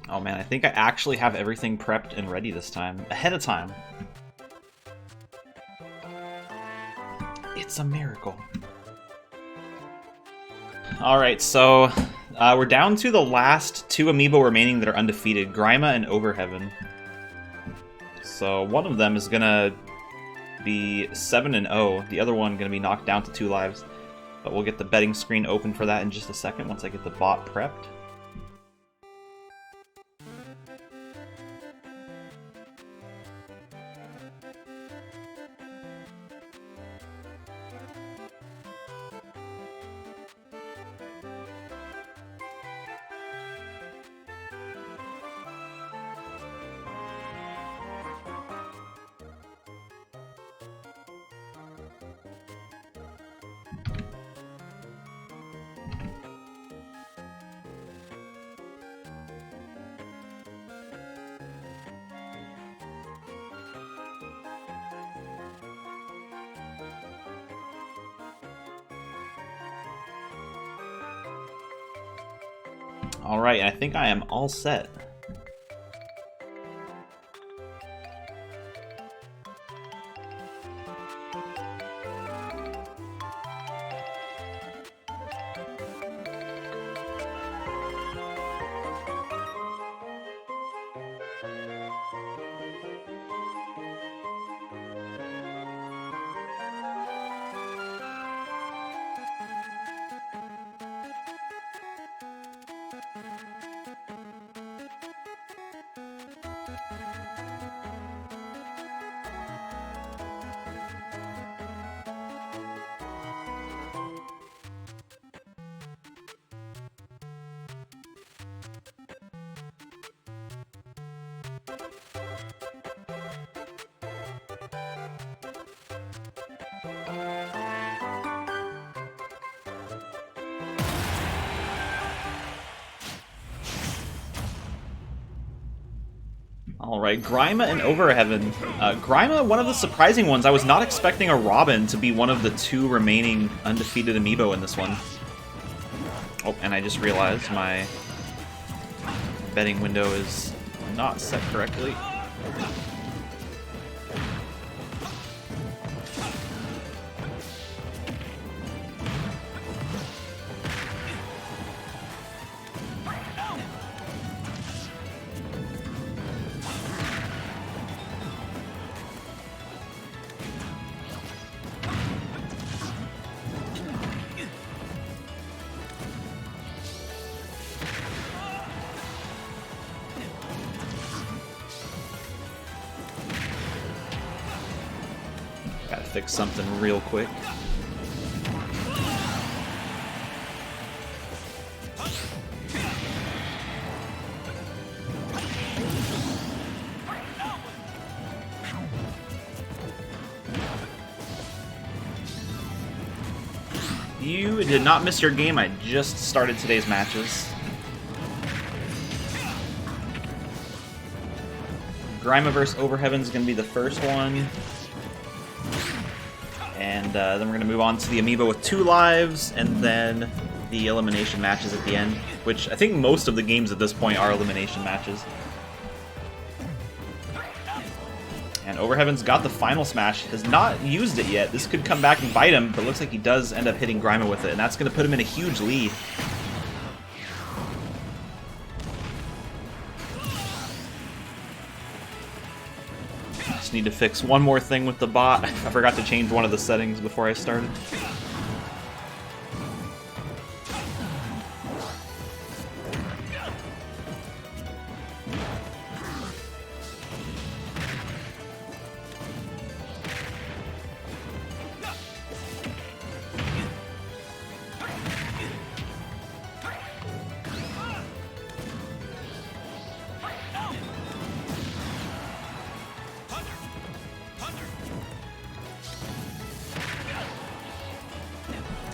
Oh man, I think I actually have everything prepped and ready this time. Ahead of time. It's a miracle. Alright, so we're down to the last two Amiibo remaining that are undefeated, Grima and Overheaven. So one of them is gonna be 7-0, the other one gonna be knocked down to 2 lives. But we'll get the betting screen open for that in just a second once I get the bot prepped. Alright, I think I am all set. Alright, Grima and Overheaven. Grima, one of the surprising ones. I was not expecting a Robin to be one of the 2 remaining undefeated Amiibo in this one. Oh, and I just realized my betting window is not set correctly. Gotta fix something real quick. You did not miss your game. I just started today's matches. Grima vs. Overheaven is going to be the first one. And then we're going to move on to the Amiibo with 2 lives, and then the elimination matches at the end, which I think most of the games at this point are elimination matches. And Overheaven's got the final smash, has not used it yet. This could come back and bite him, but looks like he does end up hitting Grima with it, and that's going to put him in a huge lead. Just need to fix one more thing with the bot. I forgot to change one of the settings before I started.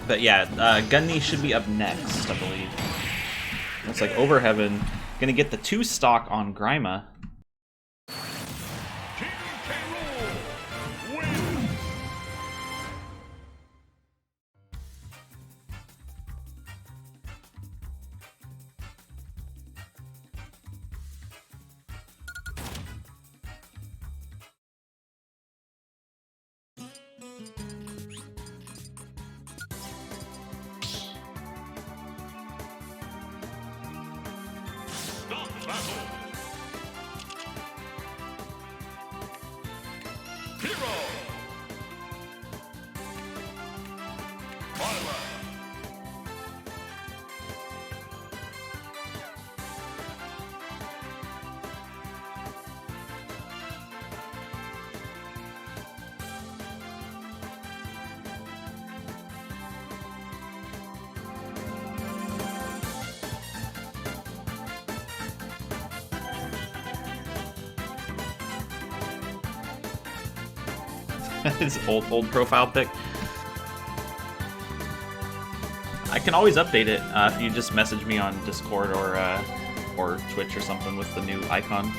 But yeah, Gunny should be up next, I believe. Looks like Overheaven gonna get the 2 stock on Grima. His old profile pic. I can always update it if you just message me on Discord or Twitch or something with the new icon.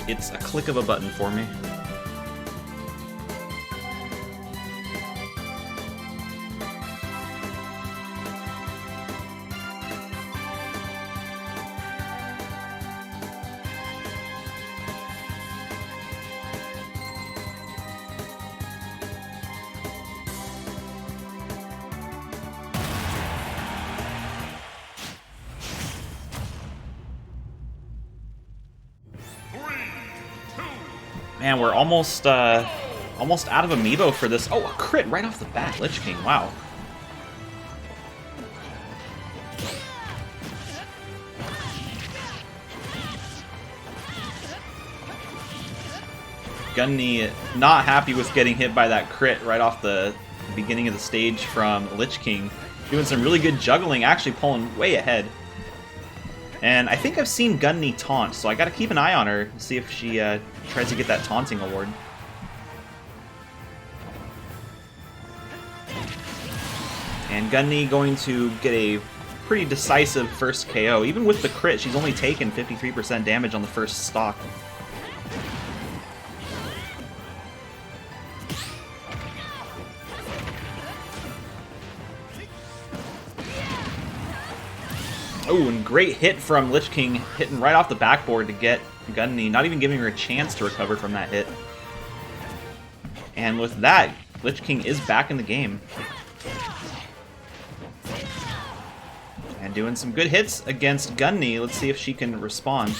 It's a click of a button for me. Man, we're almost out of Amiibo for this. Oh, a crit right off the bat, Lich King. Wow. Gunny not happy with getting hit by that crit right off the beginning of the stage from Lich King. Doing some really good juggling, actually pulling way ahead. And I think I've seen Gunny taunt, so I gotta keep an eye on her, see if she tries to get that taunting award. And Gunny going to get a pretty decisive first KO. Even with the crit, she's only taken 53% damage on the first stock. Oh, and great hit from Lich King, hitting right off the backboard to get Gunny, not even giving her a chance to recover from that hit. And with that, Lich King is back in the game. And doing some good hits against Gunny. Let's see if she can respond.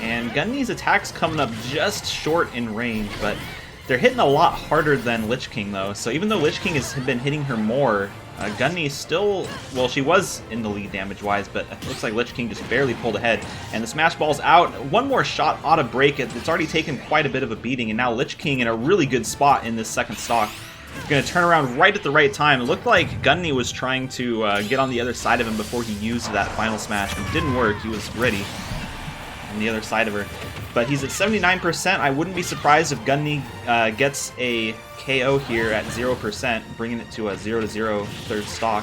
And Gunny's attacks coming up just short in range, but they're hitting a lot harder than Lich King, though. So even though Lich King has been hitting her more, Gunny still, well, she was in the lead damage-wise, but it looks like Lich King just barely pulled ahead. And the Smash Ball's out. One more shot ought to break it. It's already taken quite a bit of a beating, and now Lich King in a really good spot in this second stock. Going to turn around right at the right time. It looked like Gunny was trying to get on the other side of him before he used that final smash. It didn't work. He was ready on the other side of her. But he's at 79%. I wouldn't be surprised if Gunny gets a KO here at 0%, bringing it to a 0-0 third stock.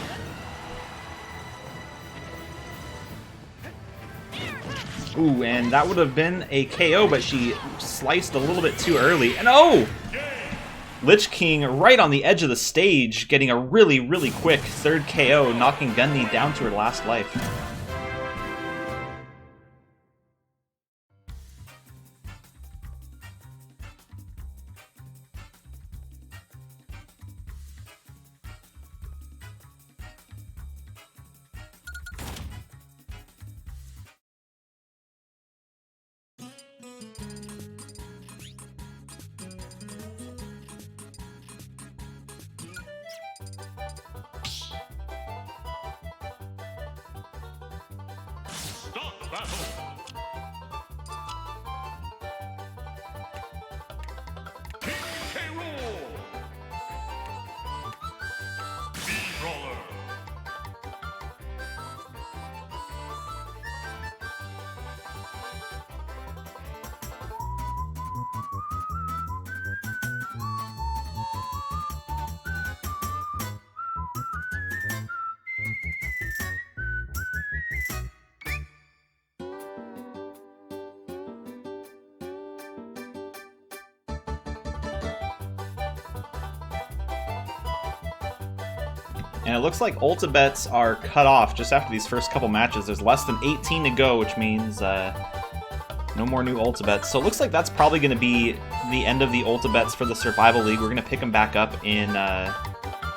Ooh, and that would have been a KO, but she sliced a little bit too early. And oh! Lich King right on the edge of the stage, getting a really, really quick third KO, knocking Gunny down to her last life. And it looks like Ulta bets are cut off just after these first couple matches. There's less than 18 to go, which means no more new Ulta bets. So it looks like that's probably going to be the end of the Ulta bets for the Survival League. We're going to pick them back up in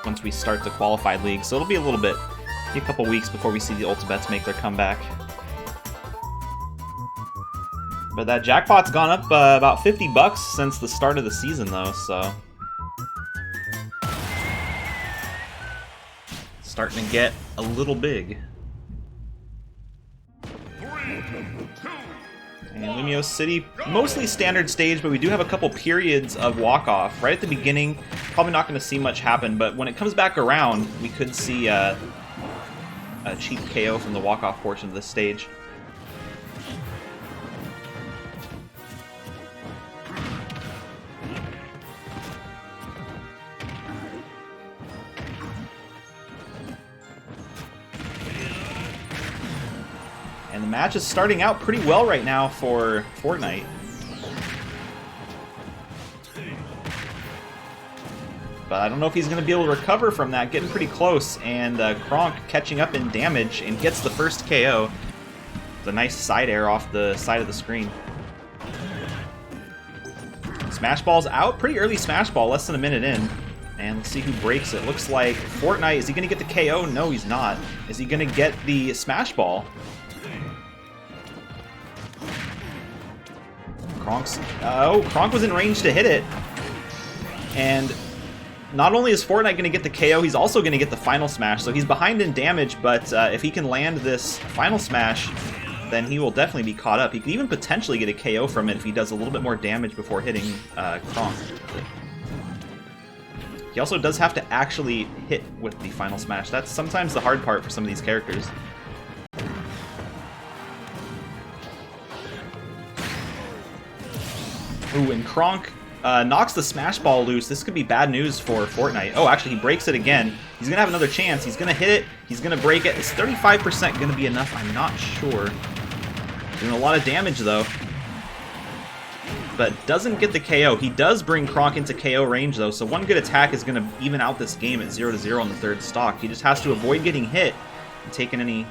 once we start the Qualified League. So it'll be a couple weeks before we see the Ulta bets make their comeback. But that jackpot's gone up about 50 bucks since the start of the season, though, so... starting to get a little big. And Lumio City, mostly standard stage, but we do have a couple periods of walk-off. Right at the beginning, probably not going to see much happen, but when it comes back around, we could see a cheap KO from the walk-off portion of this stage. And the match is starting out pretty well right now for Fortnite. But I don't know if he's going to be able to recover from that, getting pretty close. And Kronk catching up in damage and gets the first KO. It's a nice side air off the side of the screen. Smash Ball's out. Pretty early Smash Ball, less than a minute in. And let's see who breaks it. Looks like Fortnite. Is he going to get the KO? No, he's not. Is he going to get the Smash Ball? Kronk was in range to hit it. And not only is Fortnite going to get the KO, he's also going to get the final smash. So he's behind in damage, but if he can land this final smash, then he will definitely be caught up. He could even potentially get a KO from it if he does a little bit more damage before hitting Kronk. He also does have to actually hit with the final smash. That's sometimes the hard part for some of these characters. Ooh, and Kronk knocks the Smash Ball loose. This could be bad news for Fortnite. Oh, actually, he breaks it again. He's going to have another chance. He's going to hit it. He's going to break it. Is 35% going to be enough? I'm not sure. Doing a lot of damage, though. But doesn't get the KO. He does bring Kronk into KO range, though, so one good attack is going to even out this game at 0-0 on the third stock. He just has to avoid getting hit and taking any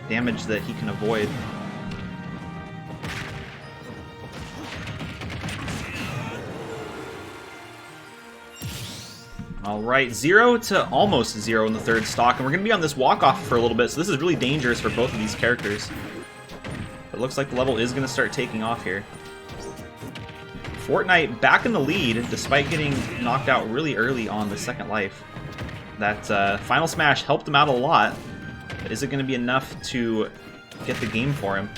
damage that he can avoid. Alright, 0 to almost 0 in the third stock, and we're going to be on this walk-off for a little bit, so this is really dangerous for both of these characters. It looks like the level is going to start taking off here. Fortnite back in the lead, despite getting knocked out really early on the second life. That final smash helped him out a lot, but is it going to be enough to get the game for him?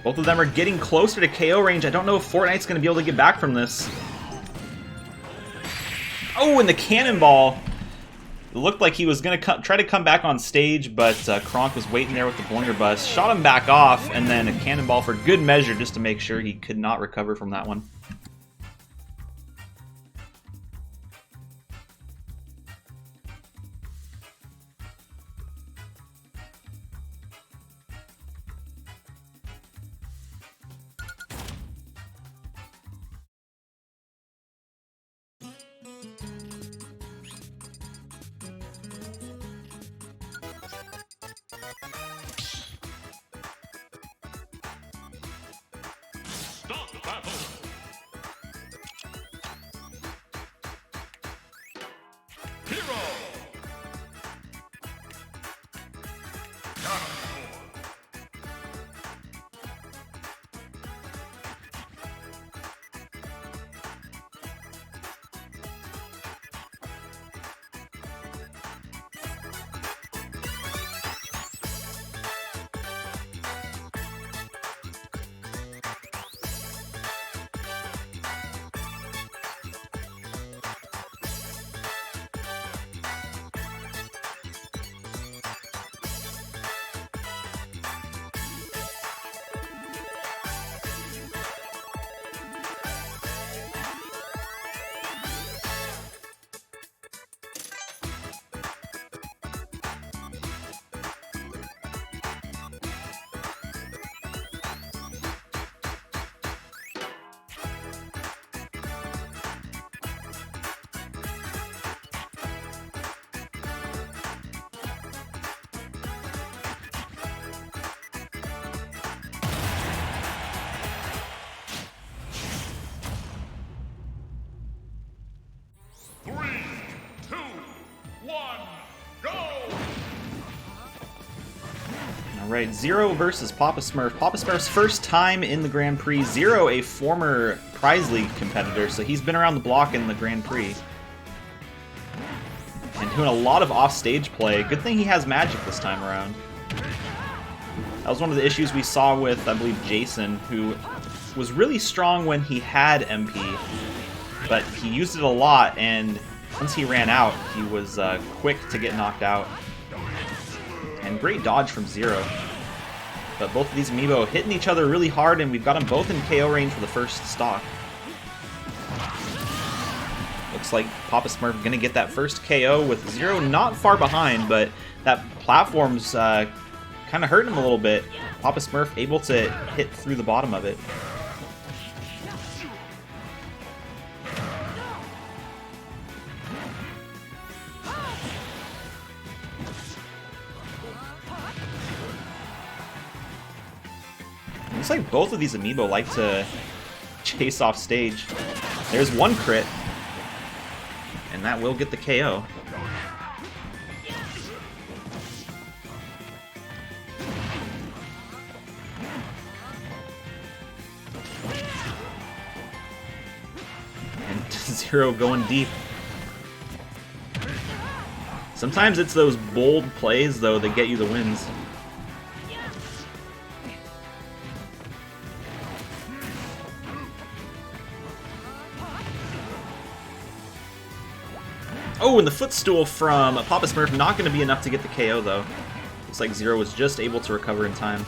Both of them are getting closer to KO range. I don't know if Fortnite's going to be able to get back from this. Oh, and the cannonball! It looked like he was going to try to come back on stage, but Kronk was waiting there with the blunderbuss. Shot him back off, and then a cannonball for good measure just to make sure he could not recover from that one. Stop the battle! Hero! go! Alright, Zero versus Papa Smurf. Papa Smurf's first time in the Grand Prix. Zero, a former Prize League competitor, so he's been around the block in the Grand Prix. And doing a lot of off-stage play. Good thing he has magic this time around. That was one of the issues we saw with, I believe, Jason, who was really strong when he had MP, but he used it a lot, and once he ran out, he was quick to get knocked out. And great dodge from Zero. But both of these Amiibo hitting each other really hard, and we've got them both in KO range for the first stock. Looks like Papa Smurf gonna get that first KO with Zero not far behind, but that platform's kind of hurting him a little bit. Papa Smurf able to hit through the bottom of it. Looks like both of these Amiibo like to chase off stage. There's one crit, and that will get the KO. And Zero going deep. Sometimes it's those bold plays, though, that get you the wins. Oh, and the footstool from Papa Smurf not going to be enough to get the KO, though. Looks like Zero was just able to recover in time.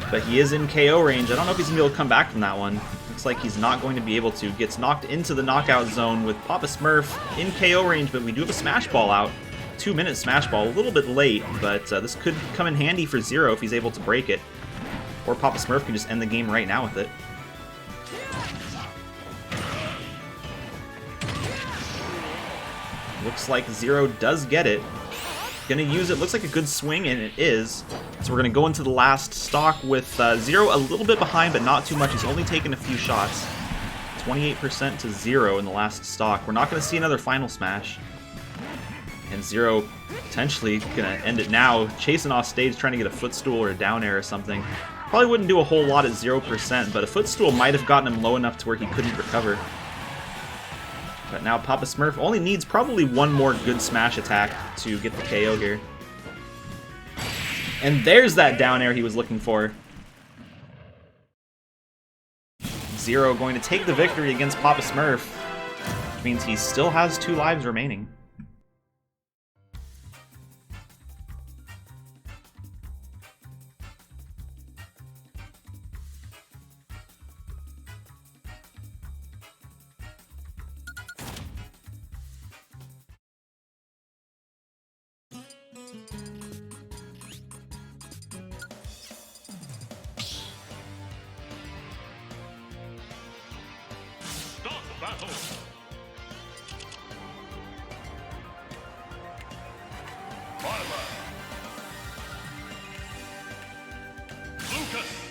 But he is in KO range. I don't know if he's going to be able to come back from that one. Looks like he's not going to be able to. Gets knocked into the knockout zone with Papa Smurf in KO range, but we do have a Smash Ball out. 2-minute Smash Ball. A little bit late, but this could come in handy for Zero if he's able to break it. Or Papa Smurf can just end the game right now with it. Looks like Zero does get it. Gonna use it. Looks like a good swing, and it is. So we're gonna go into the last stock with Zero a little bit behind, but not too much. He's only taken a few shots. 28% to 0 in the last stock. We're not gonna see another final smash. And Zero potentially gonna end it now, chasing off stage, trying to get a footstool or a down air or something. Probably wouldn't do a whole lot at 0%, but a footstool might have gotten him low enough to where he couldn't recover. But now Papa Smurf only needs probably one more good smash attack to get the KO here. And there's that down air he was looking for. Zero going to take the victory against Papa Smurf, which means he still has 2 lives remaining. Stop battle! Marla! Lucas!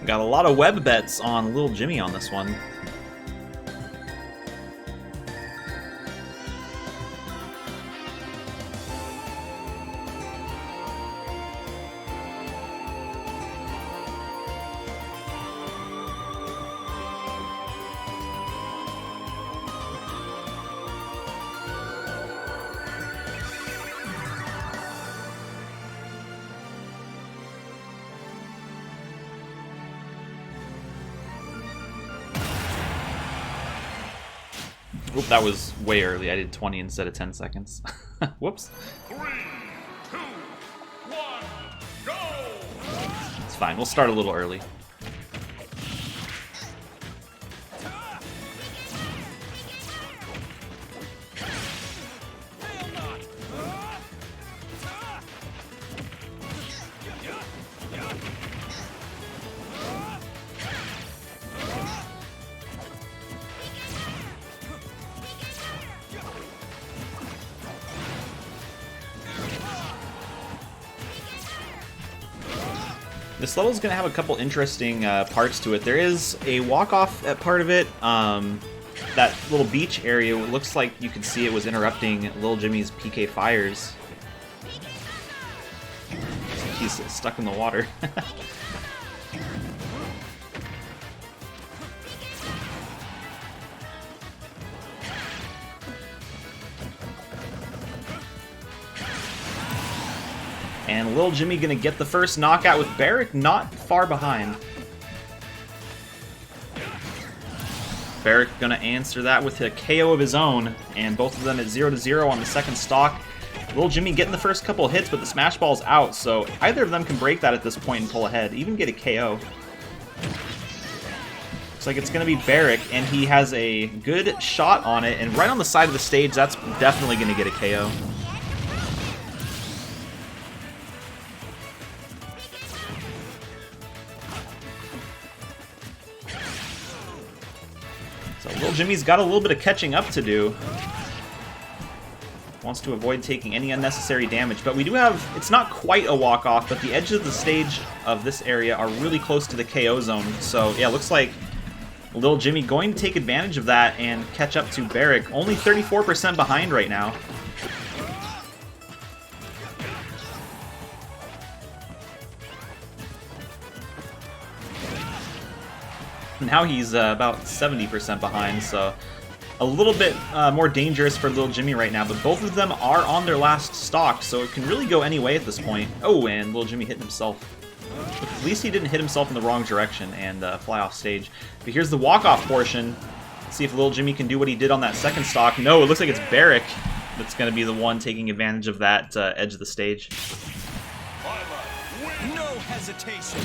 Got a lot of web bets on Little Jimmy on this one. Oop, that was way early. I did 20 instead of 10 seconds. Whoops. 3, 2, 1, go! It's fine. We'll start a little early. This level is going to have a couple interesting parts to it. There is a walk-off at part of it. That little beach area, it looks like you could see it was interrupting Lil Jimmy's PK fires. He's stuck in the water. And Lil Jimmy gonna get the first knockout with Barrick not far behind. Barrick gonna answer that with a KO of his own, and both of them at 0-0 on the second stock. Lil Jimmy getting the first couple of hits, but the smash ball's out, so either of them can break that at this point and pull ahead, even get a KO. Looks like it's gonna be Barrick, and he has a good shot on it, and right on the side of the stage, that's definitely gonna get a KO. So Lil Jimmy's got a little bit of catching up to do. Wants to avoid taking any unnecessary damage, but we do have, it's not quite a walk-off, but the edges of the stage of this area are really close to the KO zone. So yeah, looks like Lil Jimmy going to take advantage of that and catch up to Barrick. Only 34% behind right now. Now he's about 70% behind, so a little bit more dangerous for Lil Jimmy right now, but both of them are on their last stock, so it can really go any way at this point. Oh, and Lil Jimmy hitting himself. At least he didn't hit himself in the wrong direction and fly off stage. But here's the walk-off portion. Let's see if Lil Jimmy can do what he did on that second stock. No, it looks like it's Barrick that's going to be the one taking advantage of that edge of the stage. No hesitation.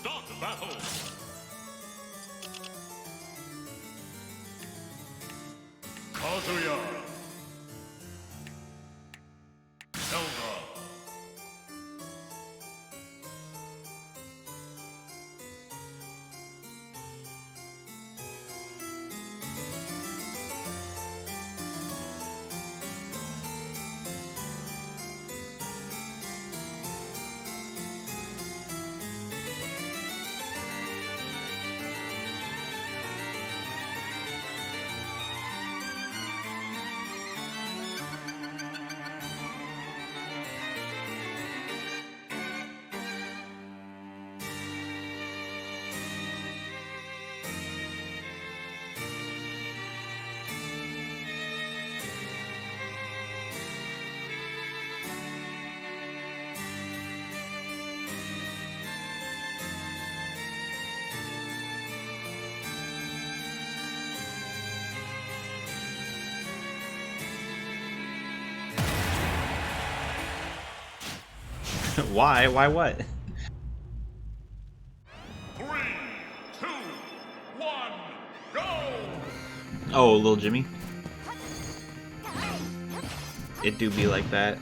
Start the battle. Kazuya. Zelda. Why? Why what? 3, 2, 1, go! Oh, Lil Jimmy. It do be like that.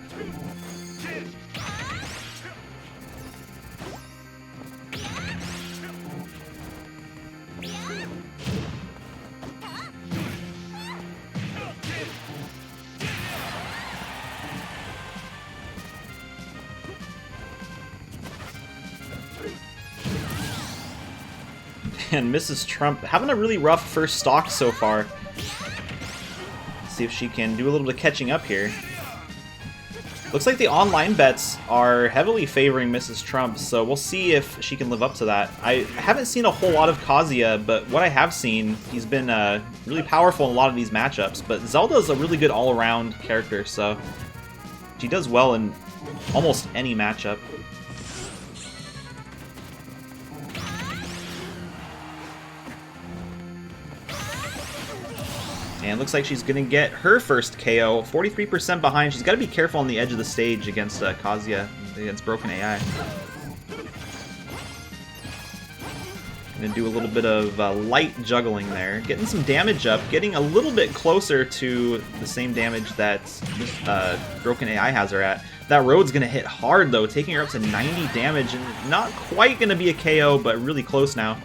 And Mrs. Trump having a really rough first stock so far. Let's see if she can do a little bit of catching up here. Looks like the online bets are heavily favoring Mrs. Trump, so we'll see if she can live up to that. I haven't seen a whole lot of Kazuya, but what I have seen, he's been really powerful in a lot of these matchups. But Zelda's a really good all-around character, so she does well in almost any matchup. And looks like she's going to get her first KO, 43% behind. She's got to be careful on the edge of the stage against Kazuya, against Broken AI. Gonna do a little bit of light juggling there. Getting some damage up, getting a little bit closer to the same damage that Broken AI has her at. That road's gonna hit hard though, taking her up to 90 damage, and not quite gonna be a KO, but really close now.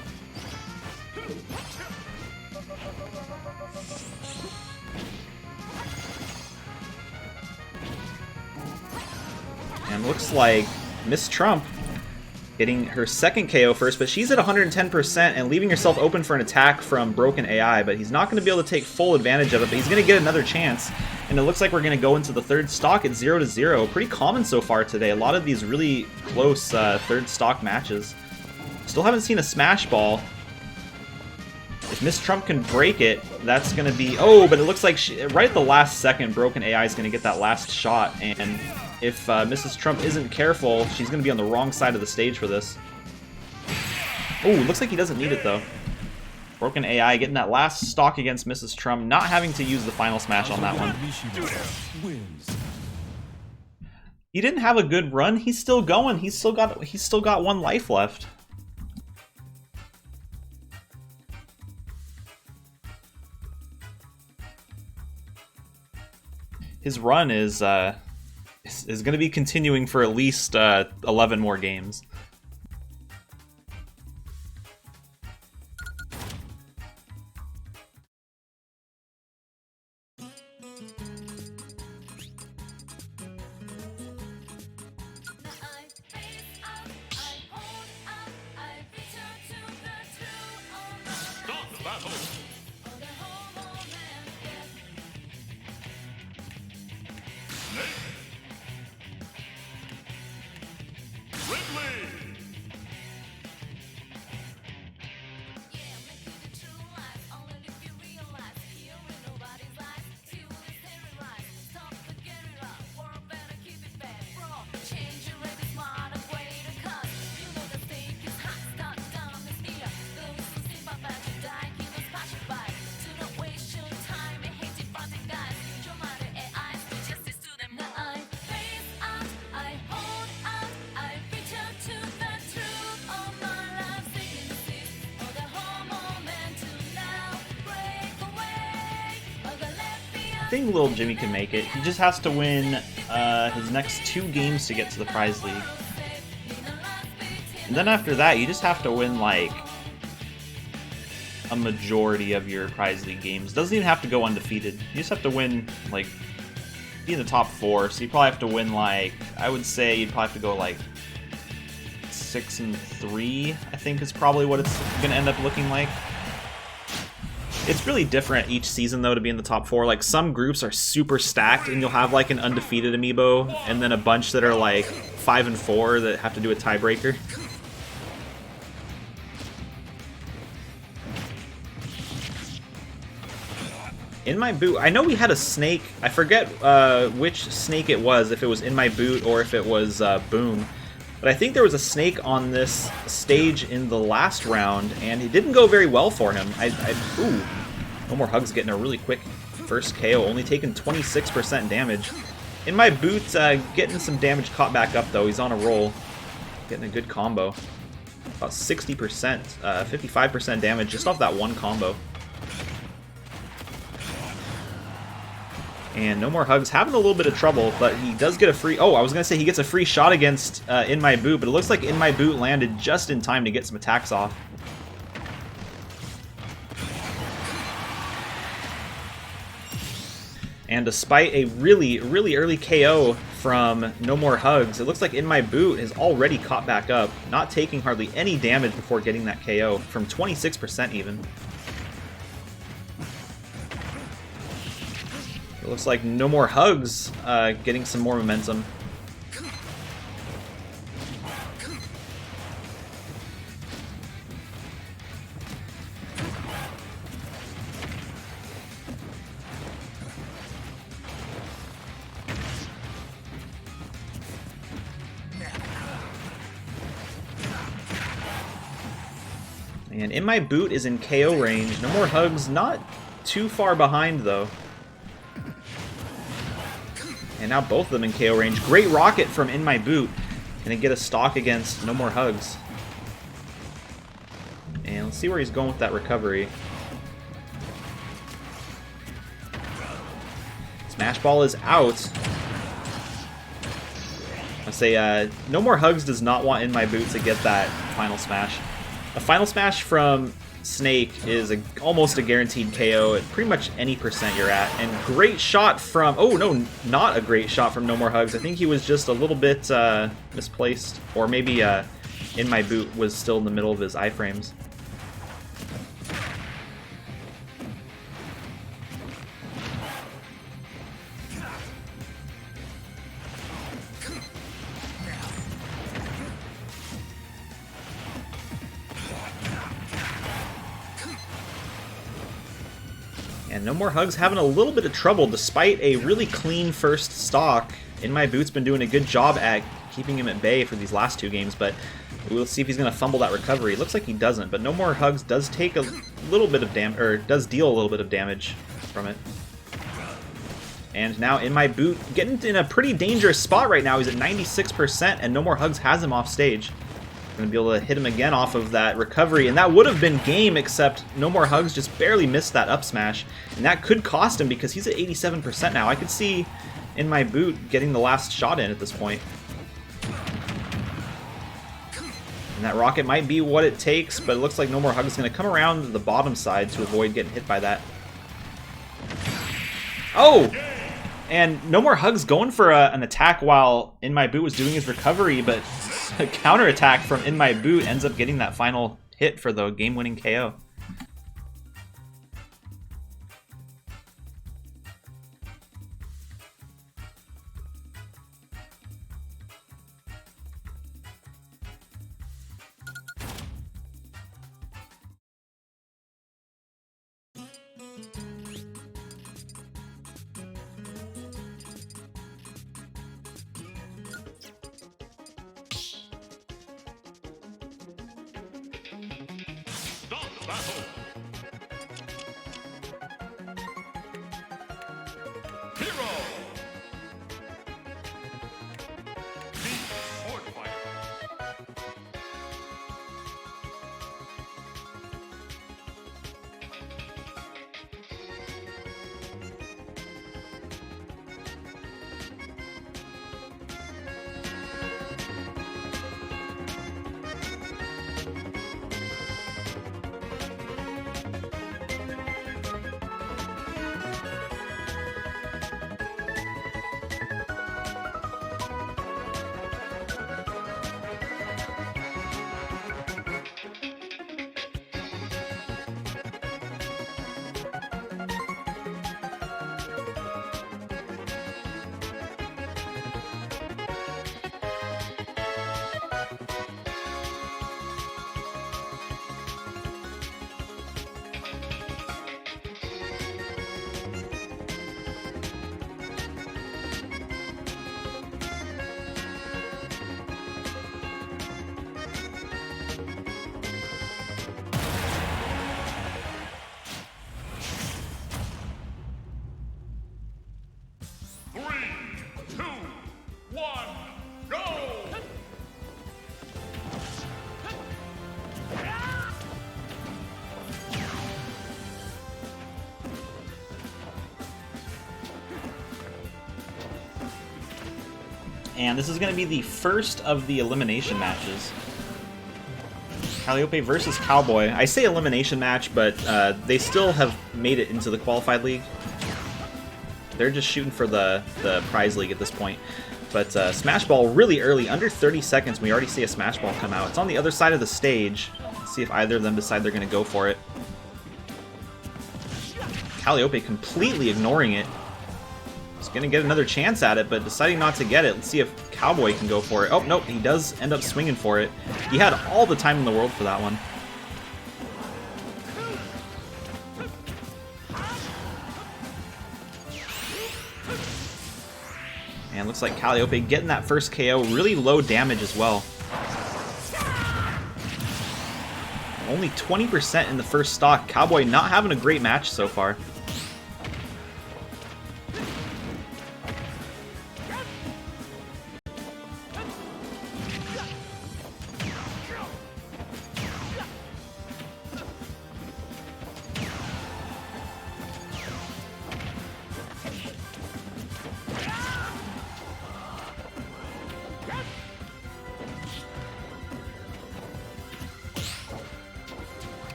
And looks like Miss Trump getting her second KO first, but she's at 110% and leaving herself open for an attack from Broken AI, but he's not going to be able to take full advantage of it, but he's going to get another chance. And it looks like we're going to go into the third stock at 0-0. Pretty common so far today. A lot of these really close third stock matches. Still haven't seen a smash ball. If Miss Trump can break it, that's going to be... Oh, but it looks like right at the last second, Broken AI is going to get that last shot, and if Mrs. Trump isn't careful, she's going to be on the wrong side of the stage for this. Oh, looks like he doesn't need it, though. Broken AI getting that last stock against Mrs. Trump, not having to use the final smash on that one. He didn't have a good run. He's still going. He's still got one life left. His run is going to be continuing for at least 11 more games. Start the battle. Ridley. I think little Jimmy can make it. He just has to win his next 2 games to get to the prize league. And then after that, you just have to win, like, a majority of your prize league games. Doesn't even have to go undefeated. You just have to win, like, be in the top 4. So you probably have to win, like, I would say you'd probably have to go, like, 6-3, I think is probably what it's going to end up looking like. It's really different each season, though, to be in the top 4. Like, some groups are super stacked, and you'll have, like, an undefeated Amiibo, and then a bunch that are, like, 5-4 that have to do a tiebreaker. In my boot, I know we had a snake. I forget which snake it was, if it was in my boot or if it was Boom. But I think there was a snake on this stage in the last round, and it didn't go very well for him. Ooh, No More Hugs getting a really quick first KO, only taking 26% damage. In my boot, getting some damage caught back up, though. He's on a roll, getting a good combo. About 60%, 55% damage just off that one combo. And No More Hugs having a little bit of trouble, but he does get a free... Oh, I was going to say he gets a free shot against In My Boot, but it looks like In My Boot landed just in time to get some attacks off. And despite a really, really early KO from No More Hugs, it looks like In My Boot has already caught back up, not taking hardly any damage before getting that KO, from 26% even. It looks like No More Hugs getting some more momentum. And In My Boot is in KO range. No More Hugs not too far behind, though. And now both of them in KO range. Great rocket from In My Boot. Gonna get a stock against No More Hugs. And let's see where he's going with that recovery. Smash Ball is out. I say, No More Hugs does not want In My Boot to get that final smash. A final smash from Snake is almost a guaranteed KO at pretty much any percent you're at. And great shot from... Oh, no, not a great shot from No More Hugs. I think he was just a little bit misplaced. Or maybe In My Boot was still in the middle of his iframes. And No More Hugs having a little bit of trouble despite a really clean first stock. In My Boot's been doing a good job at keeping him at bay for these last two games, but we'll see if he's going to fumble that recovery. It looks like he doesn't, but No More Hugs does take a little bit of damage, or does deal a little bit of damage from it. And now In My Boot getting in a pretty dangerous spot right now. He's at 96%, and No More Hugs has him off stage. Going to be able to hit him again off of that recovery, and that would have been game, except No More Hugs just barely missed that up smash, and that could cost him because he's at 87% now. I could see In My Boot getting the last shot in at this point. And that rocket might be what it takes, but it looks like No More Hugs is going to come around the bottom side to avoid getting hit by that. Oh! And No More Hugs going for an attack while In My Boot was doing his recovery, but a counterattack from In My Boot ends up getting that final hit for the game-winning KO. Battle. Hero. The Sword Fighter. And this is going to be the first of the elimination matches. Calliope versus Cowboy. I say elimination match, but they still have made it into the qualified league. They're just shooting for the prize league at this point. But Smash Ball really early, under 30 seconds, we already see a Smash Ball come out. It's on the other side of the stage. Let's see if either of them decide they're going to go for it. Calliope completely ignoring it. He's going to get another chance at it, but deciding not to get it. Let's see if Cowboy can go for it. Oh, nope, he does end up swinging for it. He had all the time in the world for that one. And looks like Calliope getting that first KO. Really low damage as well. Only 20% in the first stock. Cowboy not having a great match so far.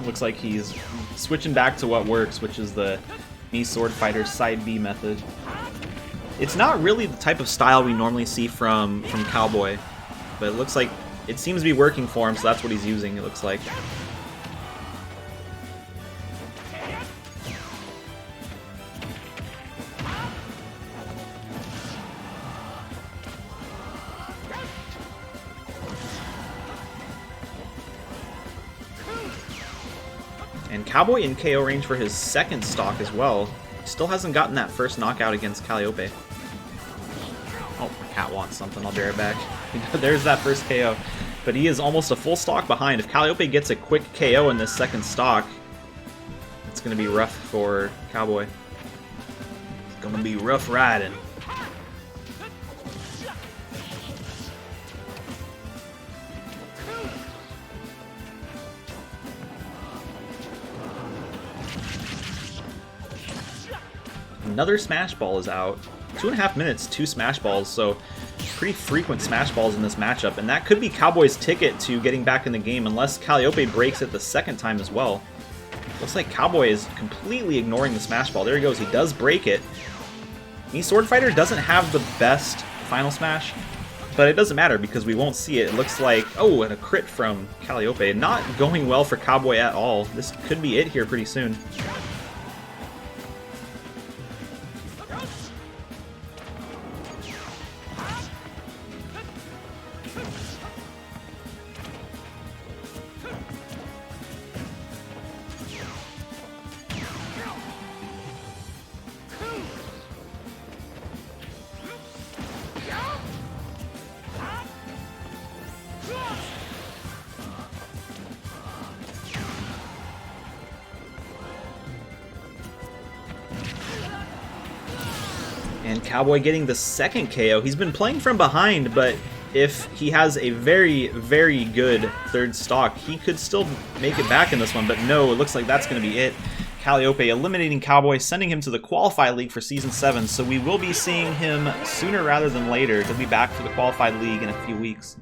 Looks like he's switching back to what works, which is the Mii Sword Fighter side B method. It's not really the type of style we normally see from Cowboy, but it looks like it seems to be working for him, so that's what he's using, it looks like. And Cowboy in KO range for his second stock as well. Still hasn't gotten that first knockout against Calliope. Oh, my cat wants something. I'll be right back. There's that first KO. But he is almost a full stock behind. If Calliope gets a quick KO in this second stock, it's going to be rough for Cowboy. It's going to be rough riding. Another Smash Ball is out. 2.5 minutes, 2 Smash Balls, so pretty frequent Smash Balls in this matchup, and that could be Cowboy's ticket to getting back in the game unless Calliope breaks it the second time as well. Looks like Cowboy is completely ignoring the Smash Ball. There he goes, he does break it. Mii Sword Fighter doesn't have the best Final Smash, but it doesn't matter because we won't see it. It looks like, oh, and a crit from Calliope. Not going well for Cowboy at all. This could be it here pretty soon. And Cowboy getting the second KO. He's been playing from behind, but if he has a very, very good third stock, he could still make it back in this one. But no, it looks like that's going to be it. Calliope eliminating Cowboy, sending him to the Qualified League for Season 7. So we will be seeing him sooner rather than later. He'll be back for the Qualified League in a few weeks.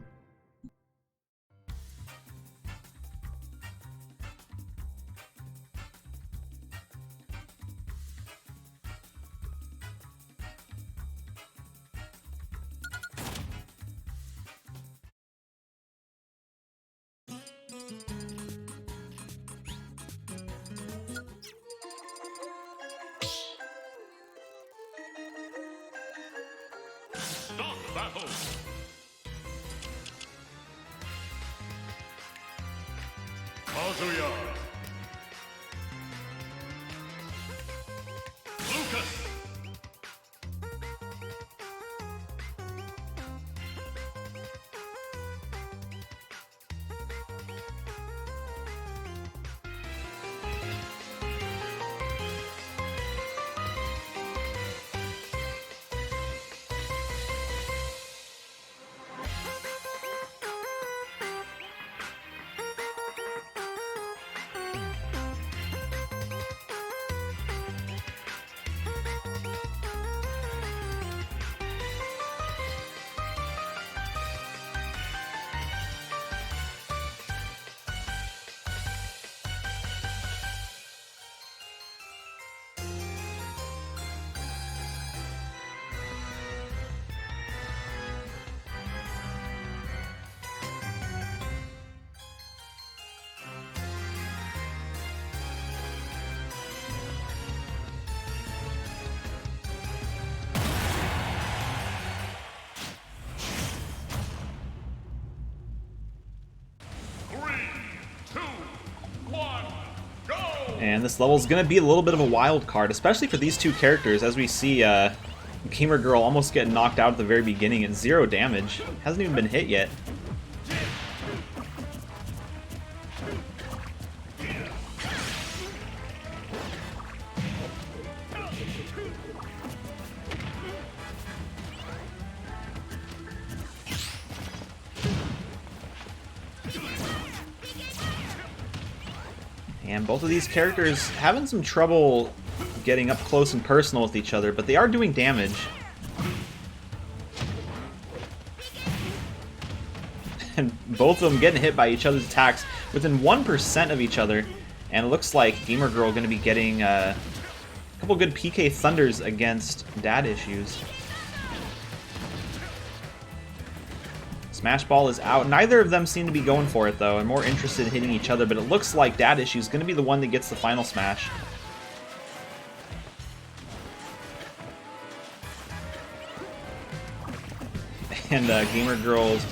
Stop battle. Kazuya. Lucas. And this level is going to be a little bit of a wild card, especially for these two characters, as we see Gamer Girl almost getting knocked out at the very beginning at 0 damage. Hasn't even been hit yet. And both of these characters having some trouble getting up close and personal with each other, but they are doing damage. And both of them getting hit by each other's attacks within 1% of each other. And it looks like Gamer Girl going to be getting a couple good PK Thunders against Dad Issues. Smash Ball is out. Neither of them seem to be going for it, though, and more interested in hitting each other, but it looks like Dad Issues is going to be the one that gets the final smash. And Gamer Girl's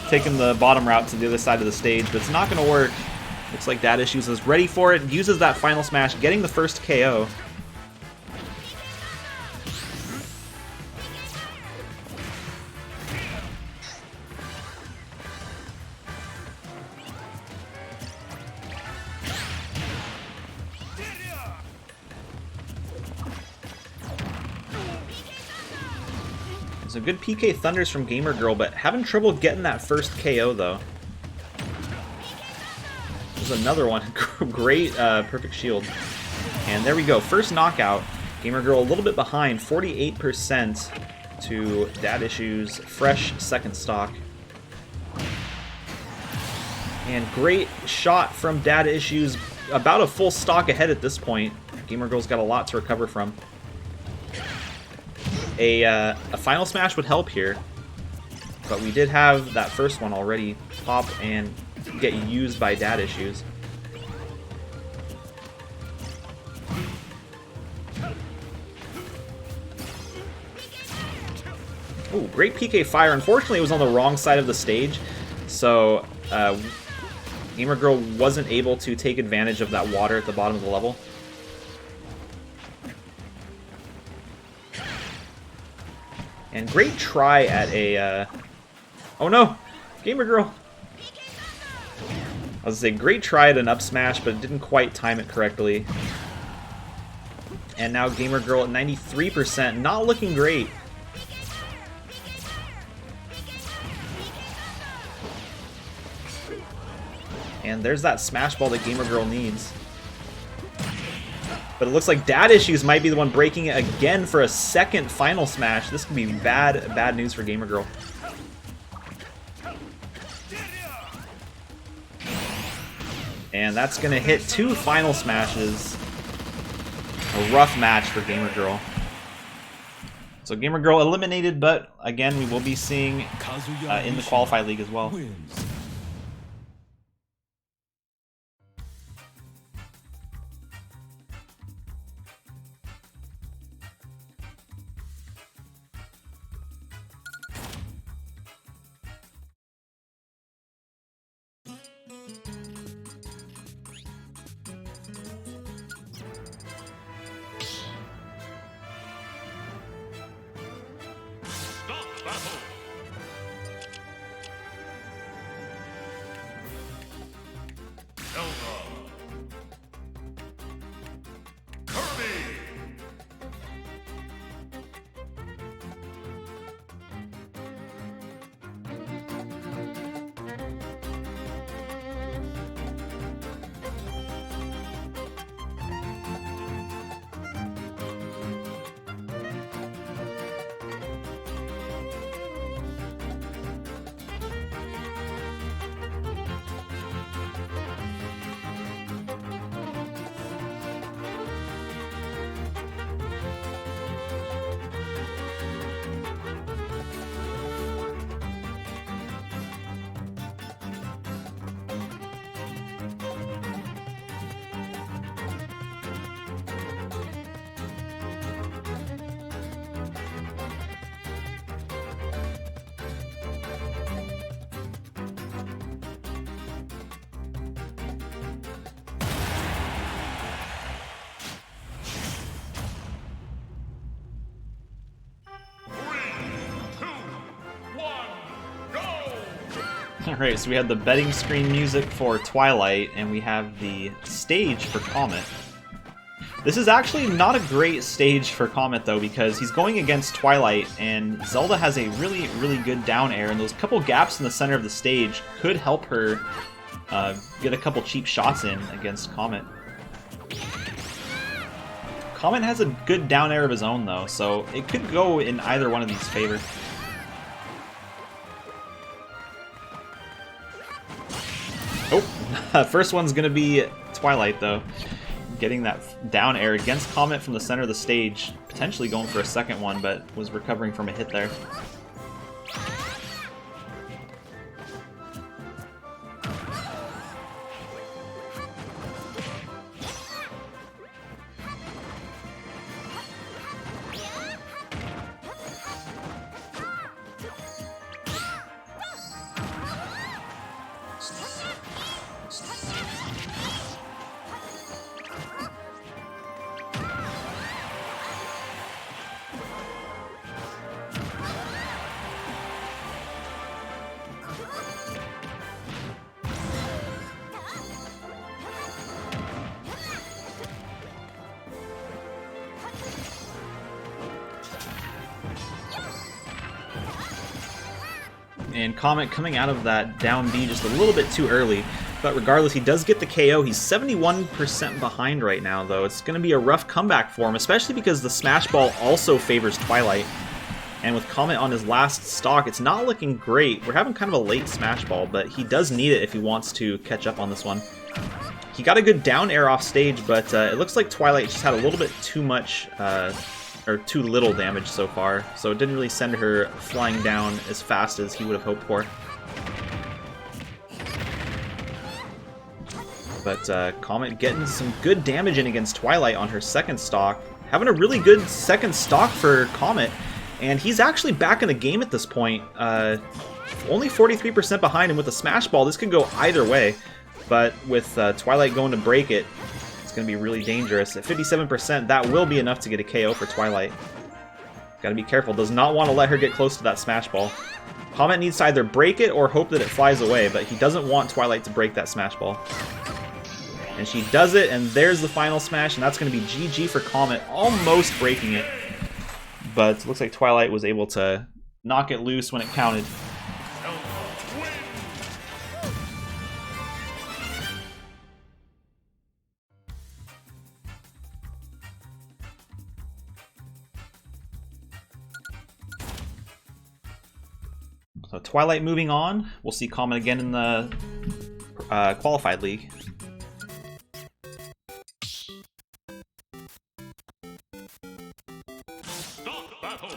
taking the bottom route to the other side of the stage, but it's not going to work. Looks like Dad Issues is ready for it, uses that final smash, getting the first KO. So good PK Thunders from Gamer Girl, but having trouble getting that first KO, though. There's another one. Great perfect shield. And there we go. First knockout. Gamer Girl a little bit behind. 48% to Dad Issues. Fresh second stock. And great shot from Dad Issues. About a full stock ahead at this point. Gamer Girl's got a lot to recover from. A final smash would help here, but we did have that first one already pop and get used by Dad Issues. Ooh, great PK Fire. Unfortunately, it was on the wrong side of the stage, so Gamer Girl wasn't able to take advantage of that water at the bottom of the level. And great try at a... Oh no! Gamer Girl! I was gonna say, great try at an up smash, but it didn't quite time it correctly. And now Gamer Girl at 93%, not looking great. And there's that smash ball that Gamer Girl needs. But it looks like Dad Issues might be the one breaking it again for a second final smash. This could be bad news for Gamer Girl. And that's going to hit 2 final smashes. A rough match for Gamer Girl. So Gamer Girl eliminated, but again, we will be seeing in the Qualified League as well. Alright, so we have the betting screen music for Twilight, and we have the stage for Comet. This is actually not a great stage for Comet, though, because he's going against Twilight, and Zelda has a really, really good down air, and those couple gaps in the center of the stage could help her get a couple cheap shots in against Comet. Comet has a good down air of his own, though, so it could go in either one of these favor. Oh, first one's gonna be Twilight though. Getting that down air against Comet from the center of the stage. Potentially going for a second one, but was recovering from a hit there. And Comet coming out of that down B just a little bit too early. But regardless, he does get the KO. He's 71% behind right now, though. It's going to be a rough comeback for him, especially because the Smash Ball also favors Twilight. And with Comet on his last stock, it's not looking great. We're having kind of a late Smash Ball, but he does need it if he wants to catch up on this one. He got a good down air off stage, but it looks like Twilight just had a little bit too much... or too little damage so far, so it didn't really send her flying down as fast as he would have hoped for. But Comet getting some good damage in against Twilight on her second stock. Having a really good second stock for Comet, and he's actually back in the game at this point. Only 43% behind, and with a Smash Ball, this could go either way. But with Twilight going to break it, going to be really dangerous. At 57%, that will be enough to get a KO for Twilight. Got to be careful. Does not want to let her get close to that Smash Ball. Comet needs to either break it or hope that it flies away, but he doesn't want Twilight to break that Smash Ball. And she does it, and there's the final smash, and that's going to be GG for Comet, almost breaking it. But it looks like Twilight was able to knock it loose when it counted. So Twilight moving on. We'll see Comet again in the qualified league. Stop battle.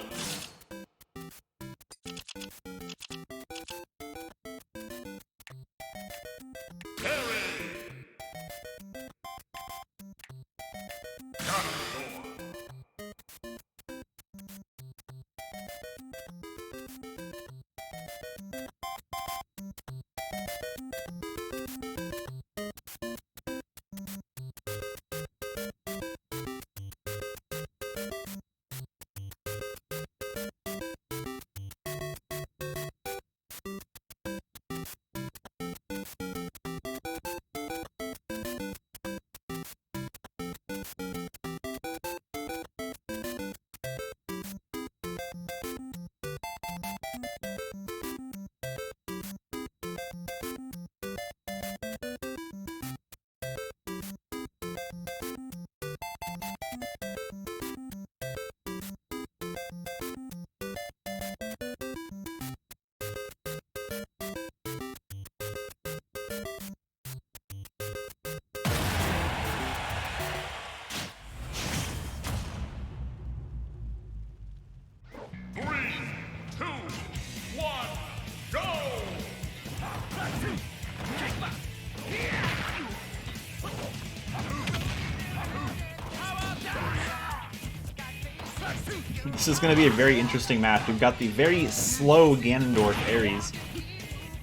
This is going to be a very interesting match. We've got the very slow Ganondorf Ares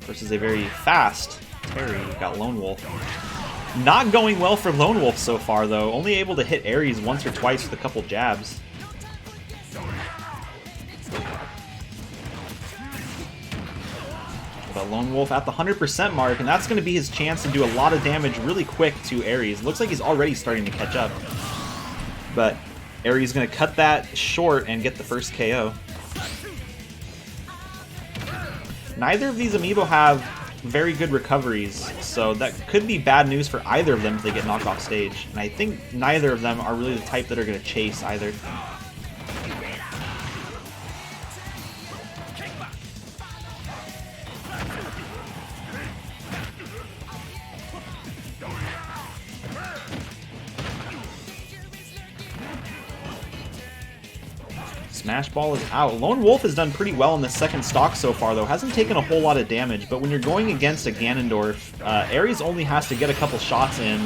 versus a very fast Terry. We've got Lone Wolf. Not going well for Lone Wolf so far, though. Only able to hit Ares once or twice with a couple jabs. But Lone Wolf at the 100% mark, and that's going to be his chance to do a lot of damage really quick to Ares. Looks like he's already starting to catch up. But Ares is going to cut that short and get the first KO. Neither of these Amiibo have very good recoveries, so that could be bad news for either of them if they get knocked off stage. And I think neither of them are really the type that are going to chase either. Smash Ball is out. Lone Wolf has done pretty well in the second stock so far, though. Hasn't taken a whole lot of damage, but when you're going against a Ganondorf, Ares only has to get a couple shots in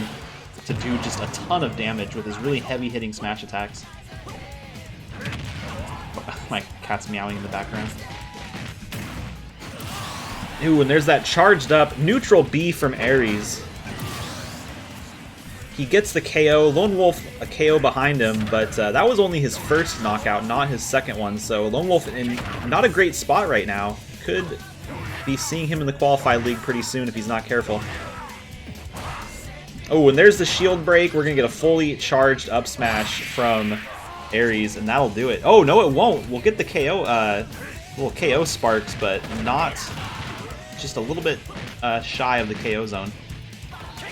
to do just a ton of damage with his really heavy-hitting smash attacks. My cat's meowing in the background. Ooh, and there's that charged up neutral B from Ares. He gets the KO. Lone Wolf a KO behind him, but that was only his first knockout, not his second one. So Lone Wolf in not a great spot right now. Could be seeing him in the qualified league pretty soon if he's not careful. Oh, and there's the shield break. We're going to get a fully charged up smash from Ares, and that'll do it. Oh, no, it won't. We'll get the KO, little KO sparks, but not just a little bit shy of the KO zone.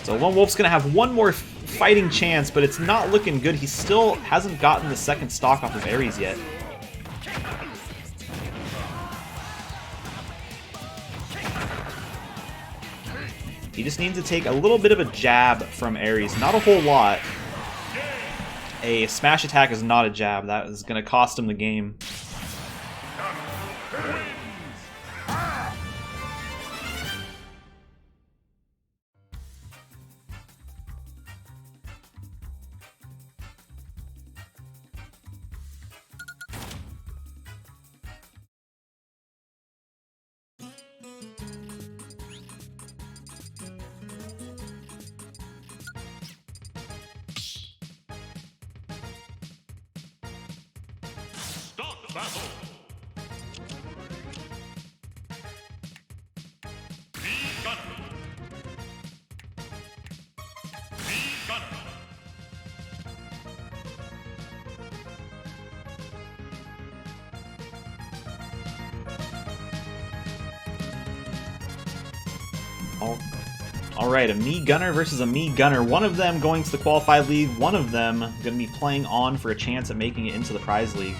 So Lone Wolf's going to have one more fighting chance, but it's not looking good. He still hasn't gotten the second stock off of Ares yet. He just needs to take a little bit of a jab from Ares. Not a whole lot. A smash attack is not a jab. That is going to cost him the game. Start battle. Be gunner. Be gunner. Alright, a Mii Gunner versus a Mii Gunner. One of them going to the qualified league, one of them going to be playing on for a chance at making it into the prize league.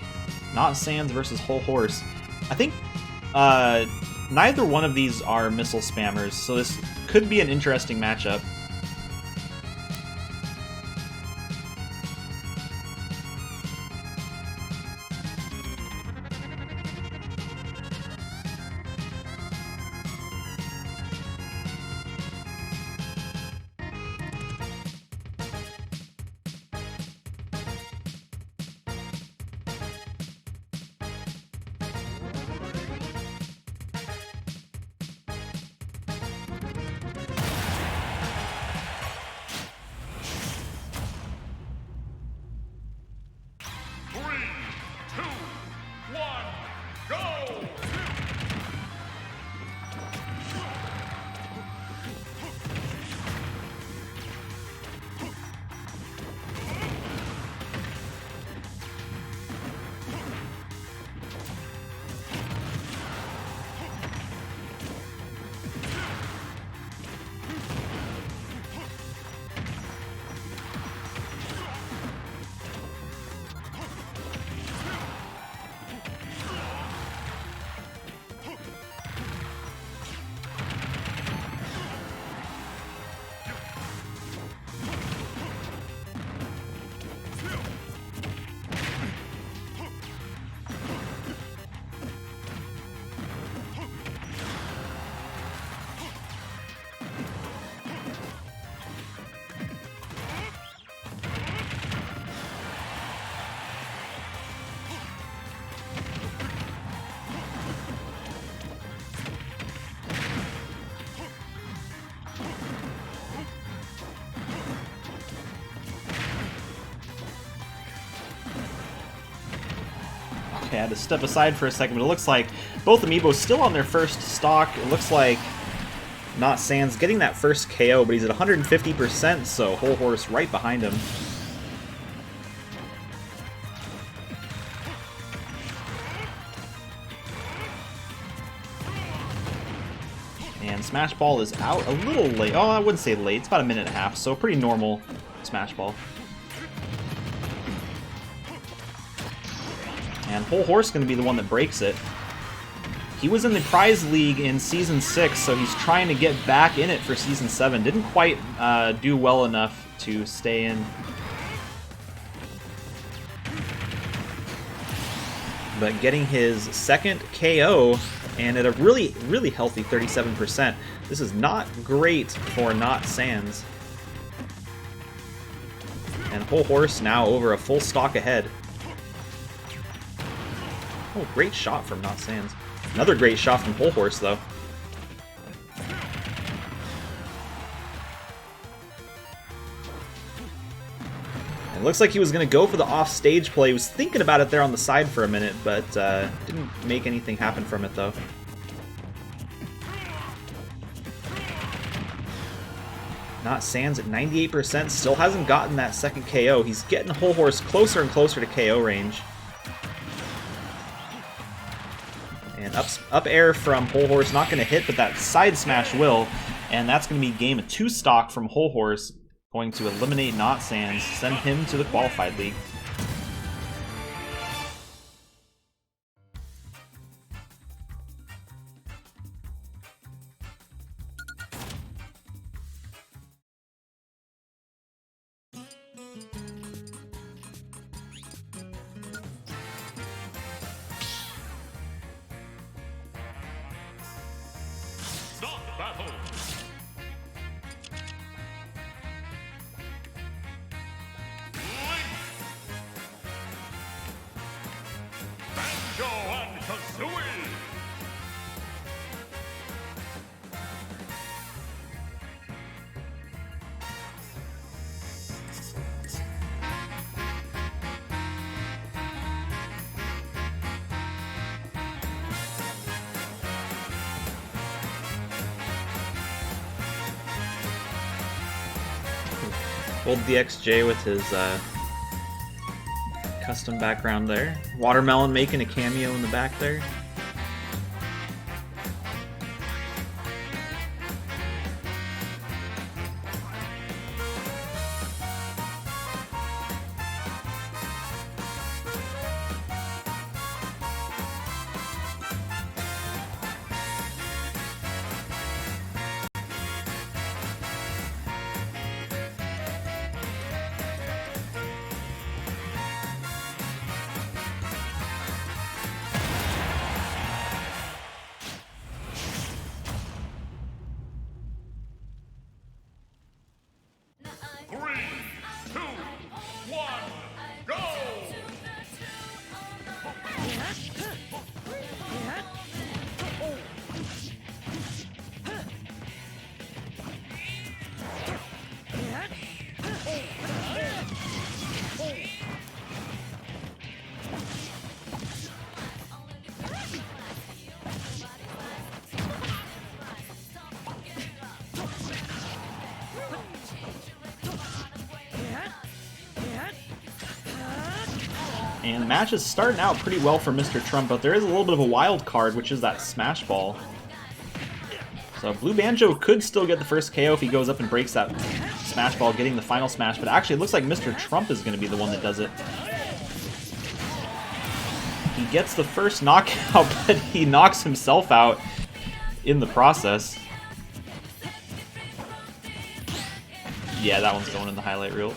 Not Sans versus Whole Horse. I think neither one of these are missile spammers, so this could be an interesting matchup. Okay, I had to step aside for a second, but it looks like both Amiibo still on their first stock. It looks like Not Sans getting that first KO, but he's at 150%, so Whole Horse right behind him. And Smash Ball is out a little late. Oh, I wouldn't say late. It's about a minute and a half, so pretty normal Smash Ball. And Whole Horse going to be the one that breaks it. He was in the prize league in Season 6, so he's trying to get back in it for Season 7. Didn't quite do well enough to stay in. but getting his second KO and at a really, really healthy 37%. This is not great for Not Sans. And Whole Horse now over a full stock ahead. Oh, great shot from Not Sans. Another great shot from Whole Horse, though. It looks like he was going to go for the off-stage play. He was thinking about it there on the side for a minute, but didn't make anything happen from it, though. Not Sans at 98%, still hasn't gotten that second KO. He's getting Whole Horse closer and closer to KO range. And up air from Whole Horse, not going to hit, but that side smash will. And that's going to be game of 2 stock from Whole Horse. Going to eliminate Not Sans, send him to the qualified league. Stop battle. Banjo and Kazooie. Old DXJ with his custom background there. Watermelon making a cameo in the back there. And the match is starting out pretty well for Mr. Trump, but there is a little bit of a wild card, which is that Smash Ball. So Blue Banjo could still get the first KO if he goes up and breaks that Smash Ball, getting the final smash, but actually it looks like Mr. Trump is going to be the one that does it. He gets the first knockout, but he knocks himself out in the process. Yeah, that one's going in the highlight reel.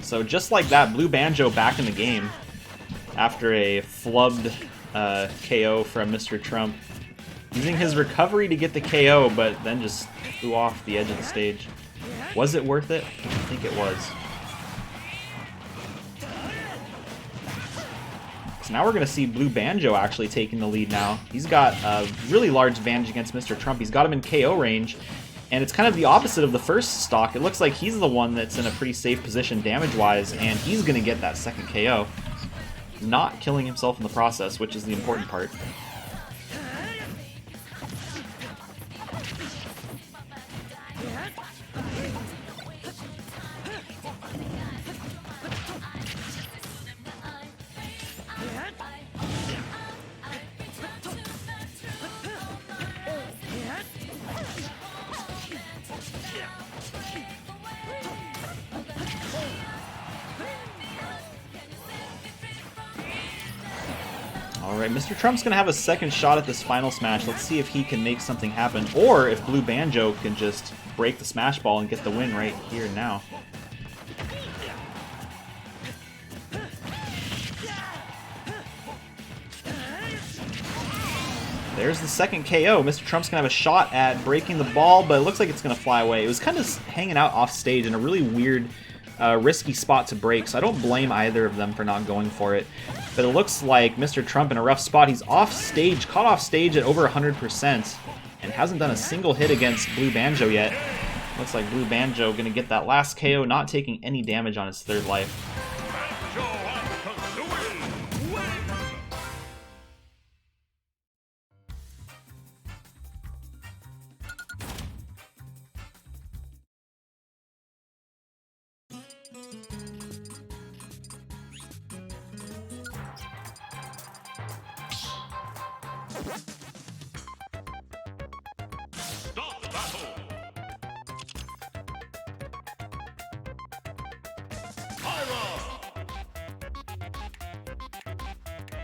So just like that, Blue Banjo back in the game after a flubbed KO from Mr. Trump. Using his recovery to get the KO, but then just flew off the edge of the stage. Was it worth it? I think it was. So now we're going to see Blue Banjo actually taking the lead now. He's got a really large advantage against Mr. Trump. He's got him in KO range. And it's kind of the opposite of the first stock. It looks like he's the one that's in a pretty safe position damage-wise, and he's going to get that second KO. Not killing himself in the process, which is the important part. Alright, Mr. Trump's going to have a second shot at this final smash. Let's see if he can make something happen. Or if Blue Banjo can just break the smash ball and get the win right here and now. There's the second KO. Mr. Trump's going to have a shot at breaking the ball, but it looks like it's going to fly away. It was kind of hanging out off stage in a really weird, risky spot to break, so I don't blame either of them for not going for it. But it looks like Mr. Trump in a rough spot. He's off stage, caught off stage at over 100%, and hasn't done a single hit against Blue Banjo yet. Looks like Blue Banjo going to get that last KO, not taking any damage on his third life. Stop battle. Pyra.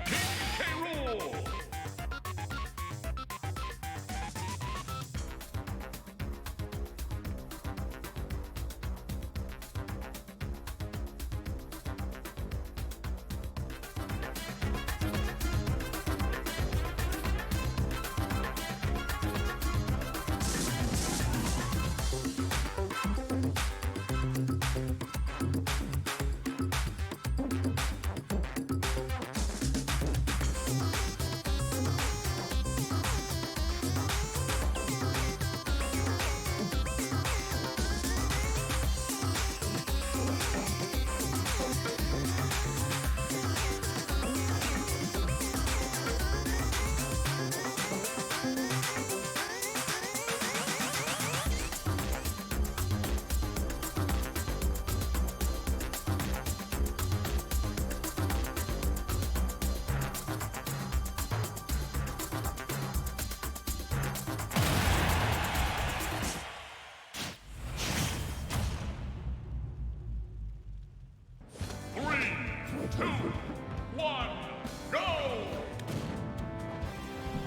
King K. Rool.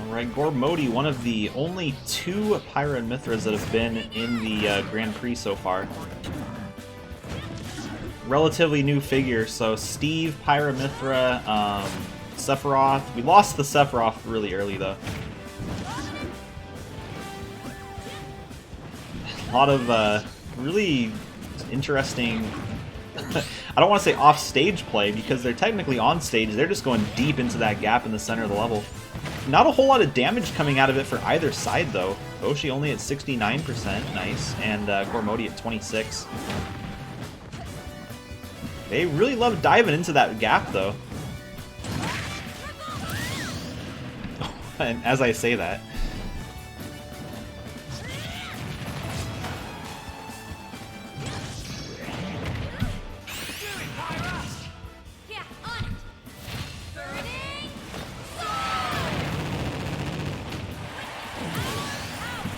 Alright, Gormody, one of the only two Pyra and Mithras that have been in the Grand Prix so far. Relatively new figure, so Steve, Pyra, Mithra, Sephiroth. We lost the Sephiroth really early though. A lot of really interesting, I don't want to say off-stage play because they're technically on stage. They're just going deep into that gap in the center of the level. Not a whole lot of damage coming out of it for either side though. Boshi only at 69%, nice, and Gormody at 26%. They really love diving into that gap though. And as I say that,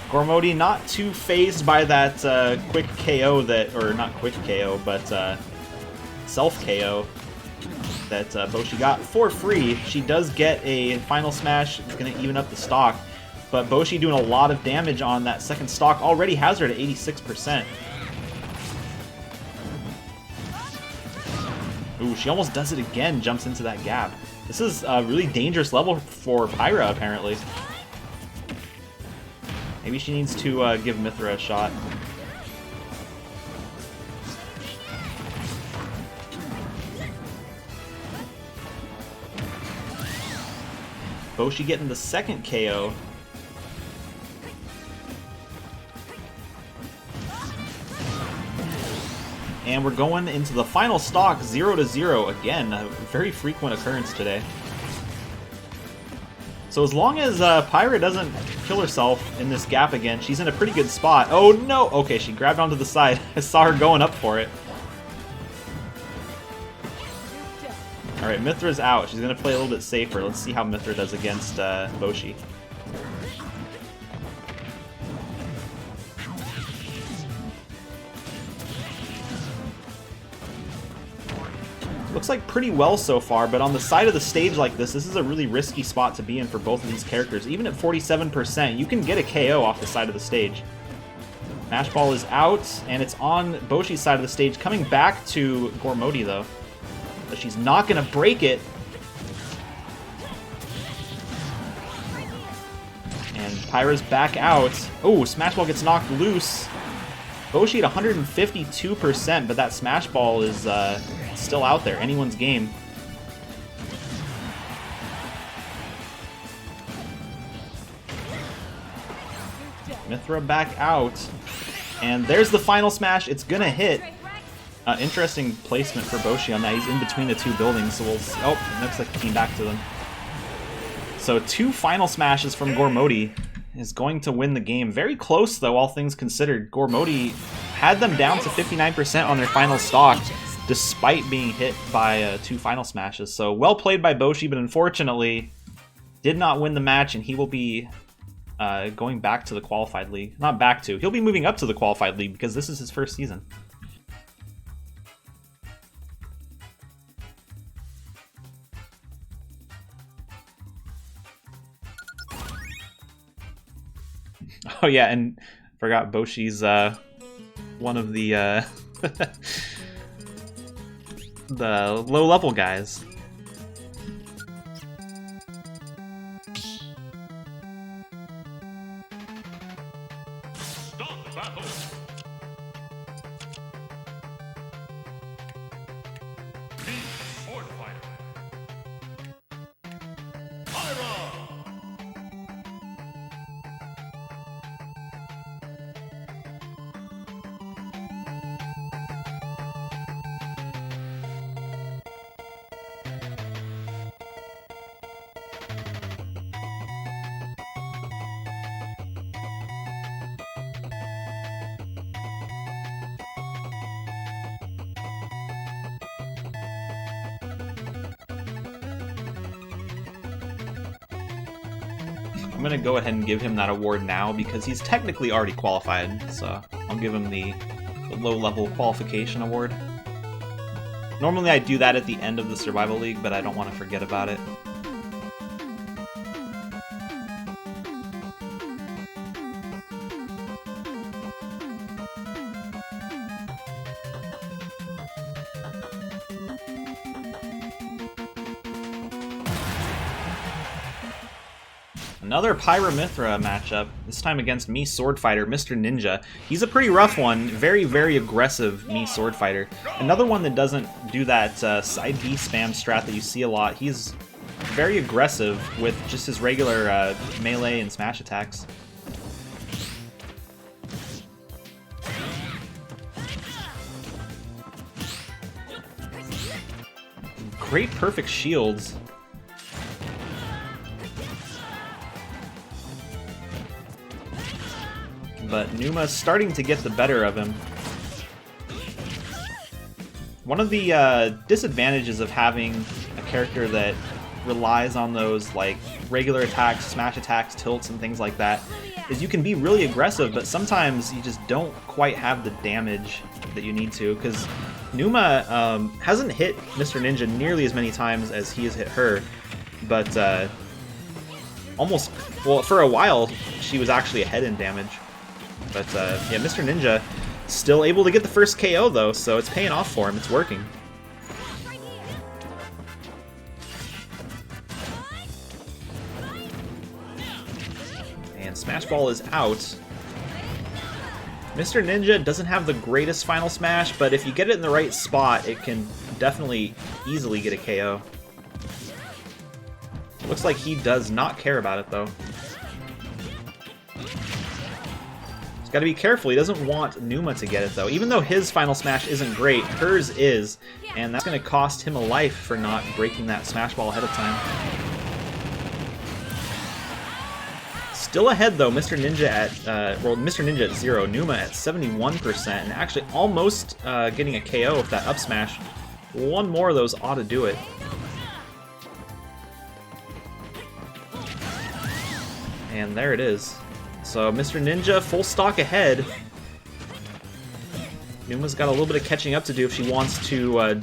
Gormody not too phased by that quick KO that, or not quick KO, but self KO that Boshi got for free. She does get a final smash. It's going to even up the stock, but Boshi doing a lot of damage on that second stock already has her at 86%. Ooh, she almost does it again, jumps into that gap. This is a really dangerous level for Pyra, apparently. Maybe she needs to give Mithra a shot. Boshi getting the second KO. And we're going into the final stock, 0-0 again. A very frequent occurrence today. So as long as Pyra doesn't kill herself in this gap again, she's in a pretty good spot. Oh no! Okay, she grabbed onto the side. I saw her going up for it. Alright, Mithra's out. She's going to play a little bit safer. Let's see how Mithra does against Boshi. Looks like pretty well so far, but on the side of the stage like this is a really risky spot to be in for both of these characters. Even at 47%, you can get a KO off the side of the stage. Smash Ball is out, and it's on Boshi's side of the stage, coming back to Gormodi, though. But she's not going to break it. And Pyra's back out. Oh, Smash Ball gets knocked loose. Boshi at 152%, but that Smash Ball is still out there. Anyone's game. Mythra back out. And there's the final smash. It's gonna hit. Interesting placement for Boshi on that. He's in between the two buildings, so we'll see. Oh, looks like he came back to them. So 2 final smashes from Gormodi is going to win the game. Very close, though, all things considered. Gormodi had them down to 59% on their final stock, despite being hit by 2 final smashes. So well played by Boshi, but unfortunately did not win the match, and he will be going back to the qualified league. Not back to. He'll be moving up to the qualified league because this is his first season. Oh yeah, and forgot Boshi's one of the the low-level guys. Stop the battle. Sword fighter. Pyra. I'm gonna go ahead and give him that award now because he's technically already qualified, so I'll give him the low-level qualification award. Normally I do that at the end of the Survival League, but I don't want to forget about it. Another Pyra Mythra matchup, this time against Mii Sword Fighter, Mr. Ninja. He's a pretty rough one, very, very aggressive Mii Sword Fighter. Another one that doesn't do that side B spam strat that you see a lot. He's very aggressive with just his regular melee and smash attacks. Great perfect shields. But Numa's starting to get the better of him. One of the disadvantages of having a character that relies on those like regular attacks, smash attacks, tilts, and things like that is you can be really aggressive, but sometimes you just don't quite have the damage that you need to, because Numa hasn't hit Mr. Ninja nearly as many times as he has hit her, but almost, well, for a while she was actually ahead in damage. But yeah, Mr. Ninja still able to get the first KO though, so it's paying off for him. It's working. And Smash Ball is out. Mr. Ninja doesn't have the greatest final smash, but if you get it in the right spot, it can definitely easily get a KO. Looks like he does not care about it though. Gotta be careful, he doesn't want Numa to get it though. Even though his final smash isn't great, hers is, and that's gonna cost him a life for not breaking that Smash Ball ahead of time. Still ahead though, Mr. Ninja at, well, Mr. Ninja at 0, Numa at 71%, and actually almost getting a KO with that up smash. One more of those ought to do it. And there it is. So Mr. Ninja full stock ahead. Numa's got a little bit of catching up to do if she wants to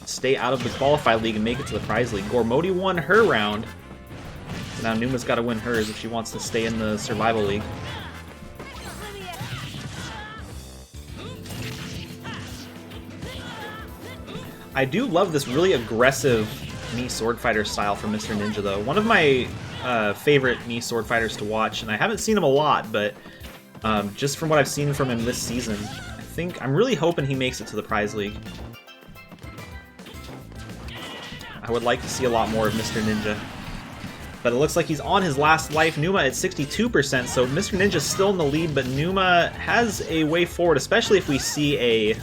stay out of the qualified league and make it to the prize league. Gormody won her round. So now Numa's got to win hers if she wants to stay in the survival league. I do love this really aggressive Mii Sword Fighter style from Mr. Ninja, though. One of my favorite Mii Sword Fighters to watch, and I haven't seen him a lot, but just from what I've seen from him this season, I'm really hoping he makes it to the prize league. I would like to see a lot more of Mr. Ninja. But it looks like he's on his last life. Numa at 62%, so Mr. Ninja's still in the lead, but Numa has a way forward, especially if we see a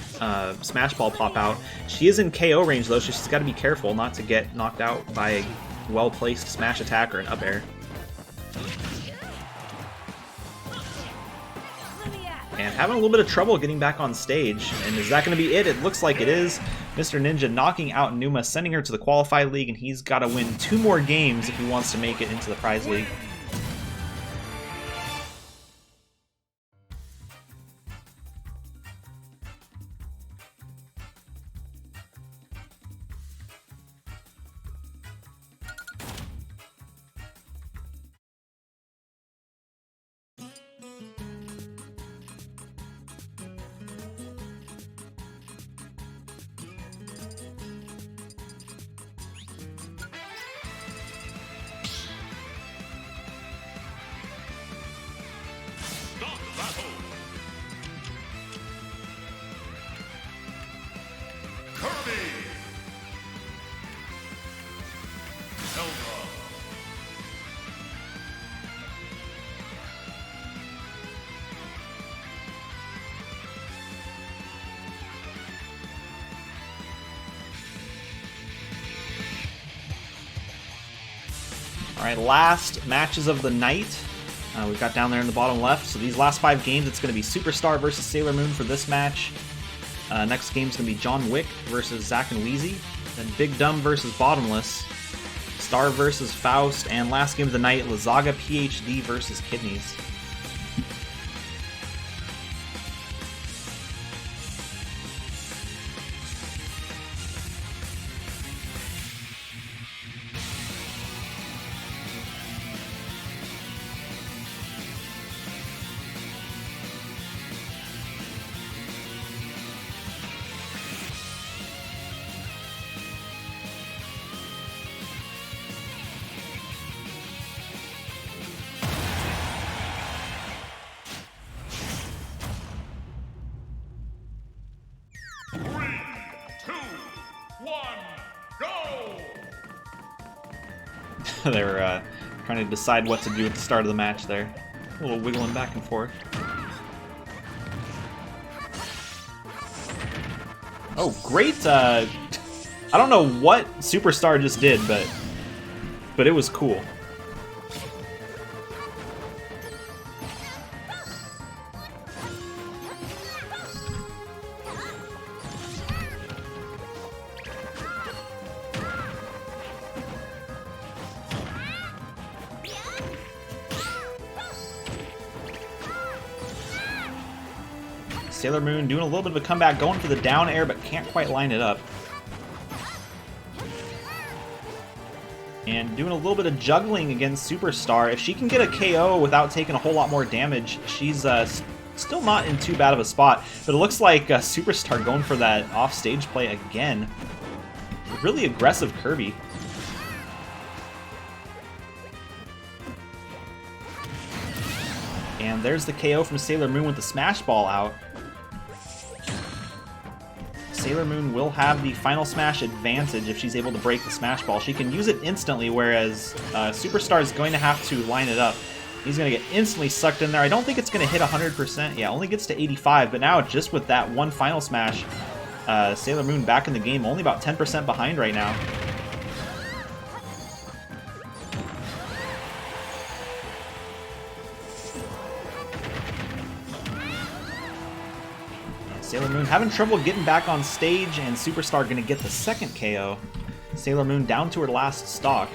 Smash Ball pop out. She is in KO range, though, so she's got to be careful not to get knocked out by a well-placed smash attack or an up air. And having a little bit of trouble getting back on stage. And is that going to be it? It looks like it is. Mr. Ninja knocking out Numa, sending her to the qualified league, and he's got to win 2 more games if he wants to make it into the prize league. Alright, last matches of the night. We've got down there in the bottom left. So these last 5 games, it's going to be Superstar versus Sailor Moon for this match. Next game's going to be John Wick versus Zack and Wheezy. Then Big Dumb versus Bottomless. Star versus Faust. And last game of the night, Lazaga PhD versus Kidneys. They were trying to decide what to do at the start of the match there. A little wiggling back and forth. Oh, great! I don't know what Superstar just did, but it was cool. Sailor Moon doing a little bit of a comeback, going for the down air, but can't quite line it up. And doing a little bit of juggling against Superstar. If she can get a KO without taking a whole lot more damage, she's still not in too bad of a spot. But it looks like Superstar going for that off-stage play again. Really aggressive Kirby. And there's the KO from Sailor Moon with the Smash Ball out. Sailor Moon will have the final smash advantage if she's able to break the Smash Ball. She can use it instantly, whereas Superstar is going to have to line it up. He's going to get instantly sucked in there. I don't think it's going to hit 100%. Yeah, only gets to 85, but now just with that one final smash, Sailor Moon back in the game, only about 10% behind right now. Sailor Moon having trouble getting back on stage, and Superstar going to get the second KO. Sailor Moon down to her last stock.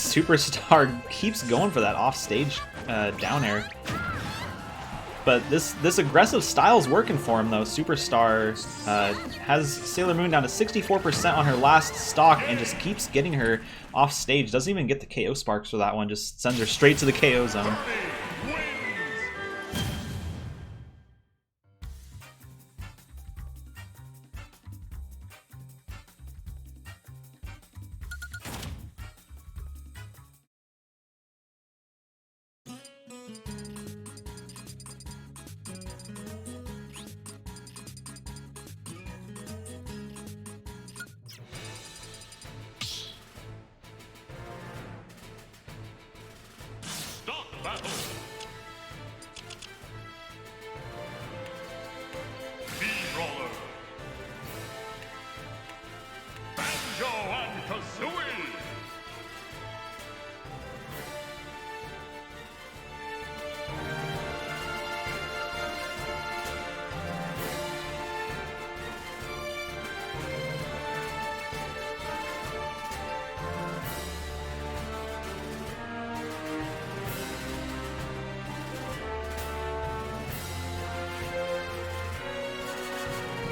Superstar keeps going for that offstage down air. But this aggressive style's working for him, though. Superstar has Sailor Moon down to 64% on her last stock and just keeps getting her off stage. Doesn't even get the KO sparks for that one. Just sends her straight to the KO zone. Battle. B-Roller. Banjo and Kazooie.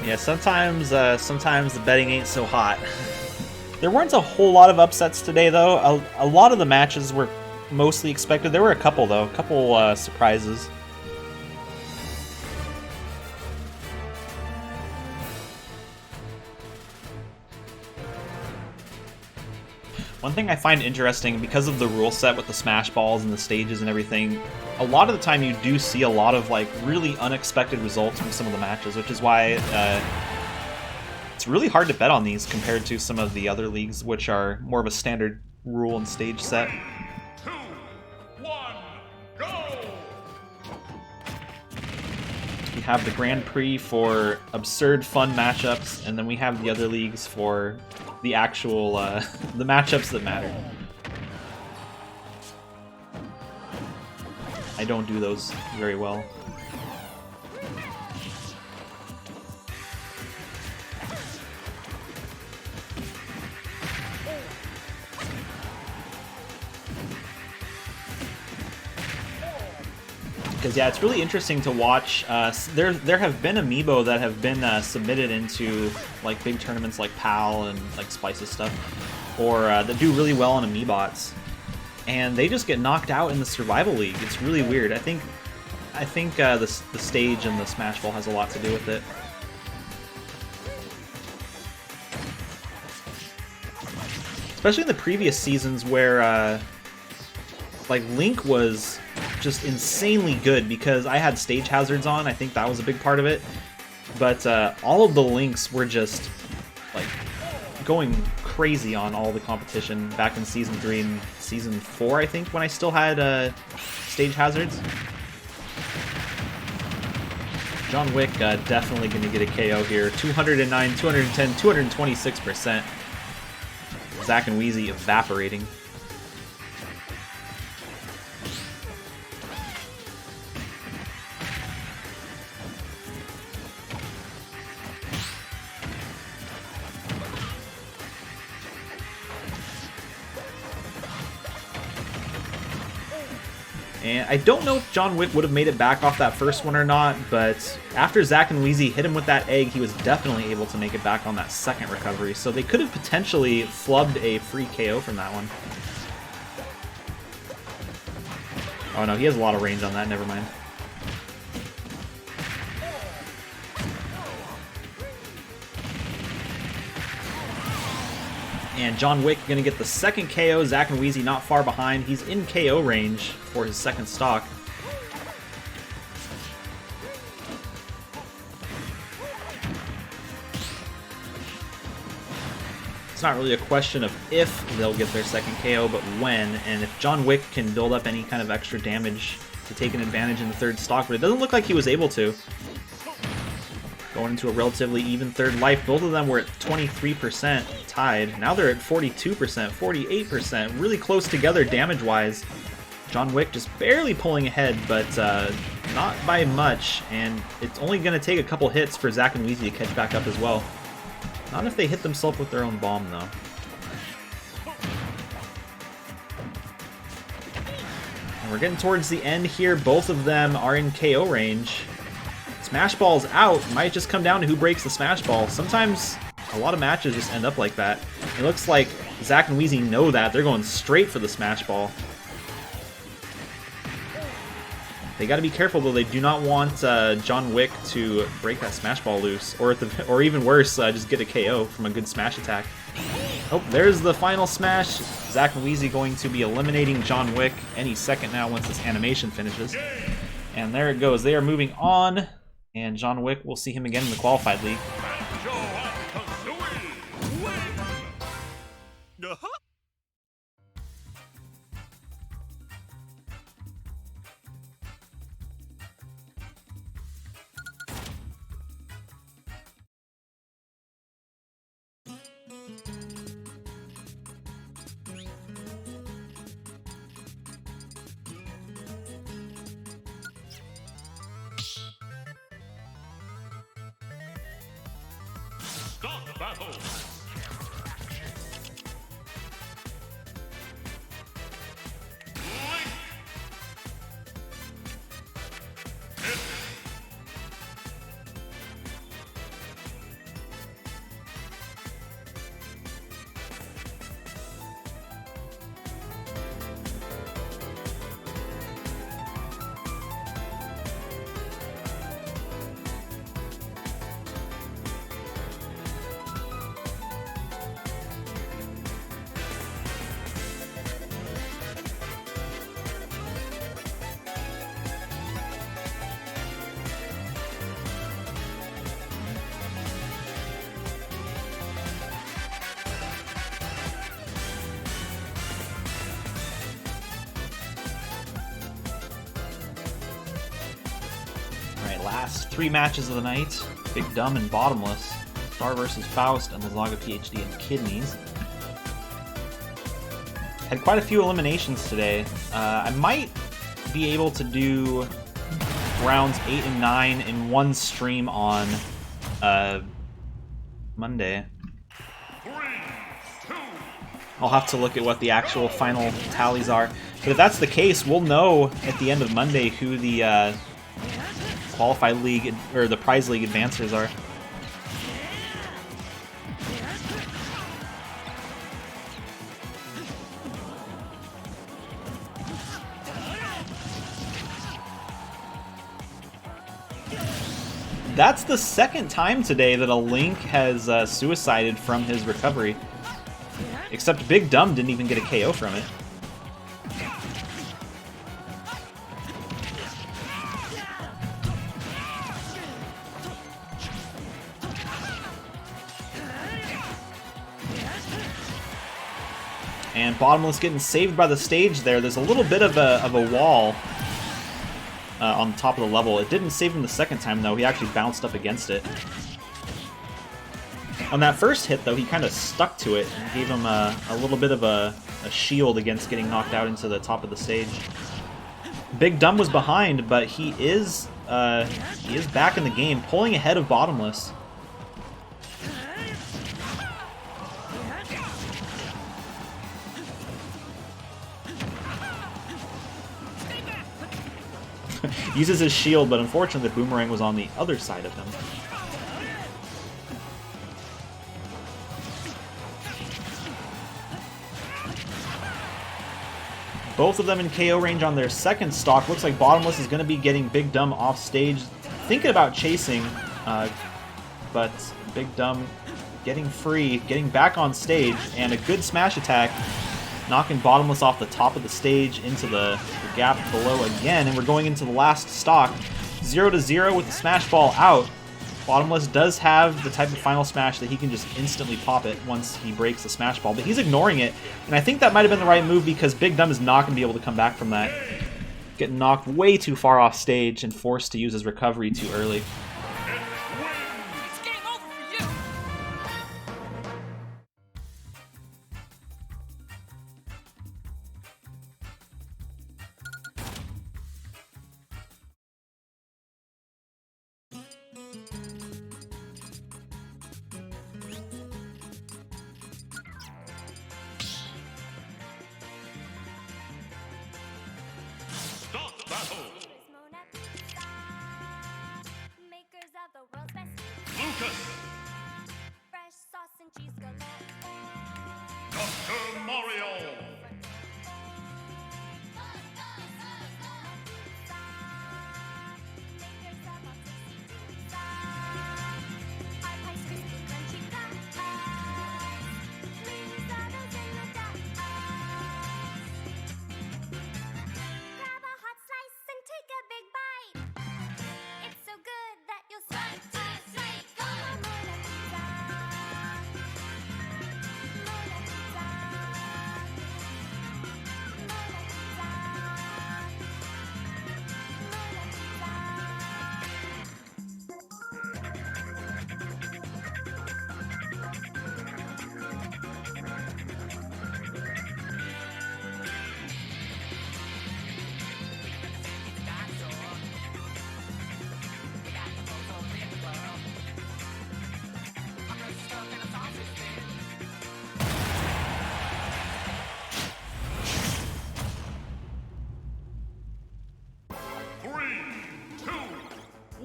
Yeah, sometimes the betting ain't so hot. There weren't a whole lot of upsets today, though. A lot of the matches were mostly expected. There were a couple, though. A couple surprises. One thing I find interesting, because of the rule set with the smash balls and the stages and everything, a lot of the time you do see a lot of like really unexpected results from some of the matches, which is why it's really hard to bet on these compared to some of the other leagues, which are more of a standard rule and stage set. 2, 1, go! We have the Grand Prix for absurd fun matchups, and then we have the other leagues for the actual the matchups that matter. I don't do those very well. Because yeah, it's really interesting to watch. There have been Amiibo that have been submitted into like big tournaments like PAL and like Spice's stuff, or that do really well on Amiibots, and they just get knocked out in the Survival League. It's really weird. I think the stage and the Smash Ball has a lot to do with it. Especially in the previous seasons where like Link was just insanely good because I had stage hazards on. I think that was a big part of it. But all of the Links were just like going crazy on all the competition back in Season 3 and Season 4, I think, when I still had stage hazards. John Wick definitely going to get a KO here. 209, 210, 226%. Zack and Wheezy evaporating. And I don't know if John Wick would have made it back off that first one or not, but after Zack and Wheezy hit him with that egg, he was definitely able to make it back on that second recovery, so they could have potentially flubbed a free KO from that one. Oh no, he has a lot of range on that, never mind. And John Wick gonna get the second KO. Zack and Wheezy not far behind. He's in KO range for his second stock. It's not really a question of if they'll get their second KO, but when. And if John Wick can build up any kind of extra damage to take an advantage in the third stock, but it doesn't look like he was able to. Going into a relatively even third life. Both of them were at 23% tied. Now they're at 42%, 48%. Really close together damage-wise. John Wick just barely pulling ahead, but not by much. And it's only going to take a couple hits for Zack and Wheezy to catch back up as well. Not if they hit themselves with their own bomb, though. And we're getting towards the end here. Both of them are in KO range. Smash Ball's out. Might just come down to who breaks the Smash Ball. Sometimes a lot of matches just end up like that. It looks like Zack and Wheezy know that. They're going straight for the Smash Ball. They got to be careful, though. They do not want John Wick to break that Smash Ball loose. Or even worse, just get a KO from a good smash attack. Oh, there's the final smash. Zack and Wheezy going to be eliminating John Wick any second now once this animation finishes. And there it goes. They are moving on. And John Wick, we'll see him again in the Qualified League. Start the battle. Alright, last 3 matches of the night. Big Dumb and Bottomless. Star vs. Faust and Lazaga PhD and Kidneys. Had quite a few eliminations today. I might be able to do rounds 8 and 9 in one stream on Monday. 3, 2, I'll have to look at what the actual final tallies are. But if that's the case, we'll know at the end of Monday who the Qualified League, or the Prize League advancers are. That's the second time today that a Link has suicided from his recovery. Except Big Dumb didn't even get a KO from it. And Bottomless getting saved by the stage there. There's a little bit of a wall on the top of the level. It didn't save him the second time, though. He actually bounced up against it. On that first hit, though, he kind of stuck to it and gave him a little bit of a shield against getting knocked out into the top of the stage. Big Dumb was behind, but he is back in the game, pulling ahead of Bottomless. Uses his shield, but unfortunately the boomerang was on the other side of him. Both of them in KO range on their second stock. Looks like Bottomless is going to be getting Big Dumb off stage. Thinking about chasing, but Big Dumb getting free, getting back on stage, and a good smash attack, knocking Bottomless off the top of the stage into the gap below again, and we're going into the last stock. 0-0 with the smash ball out. Bottomless does have the type of final smash that he can just instantly pop it once he breaks the smash ball, but he's ignoring it, and I think that might have been the right move because Big Dumb is not going to be able to come back from that. Getting knocked way too far off stage and forced to use his recovery too early.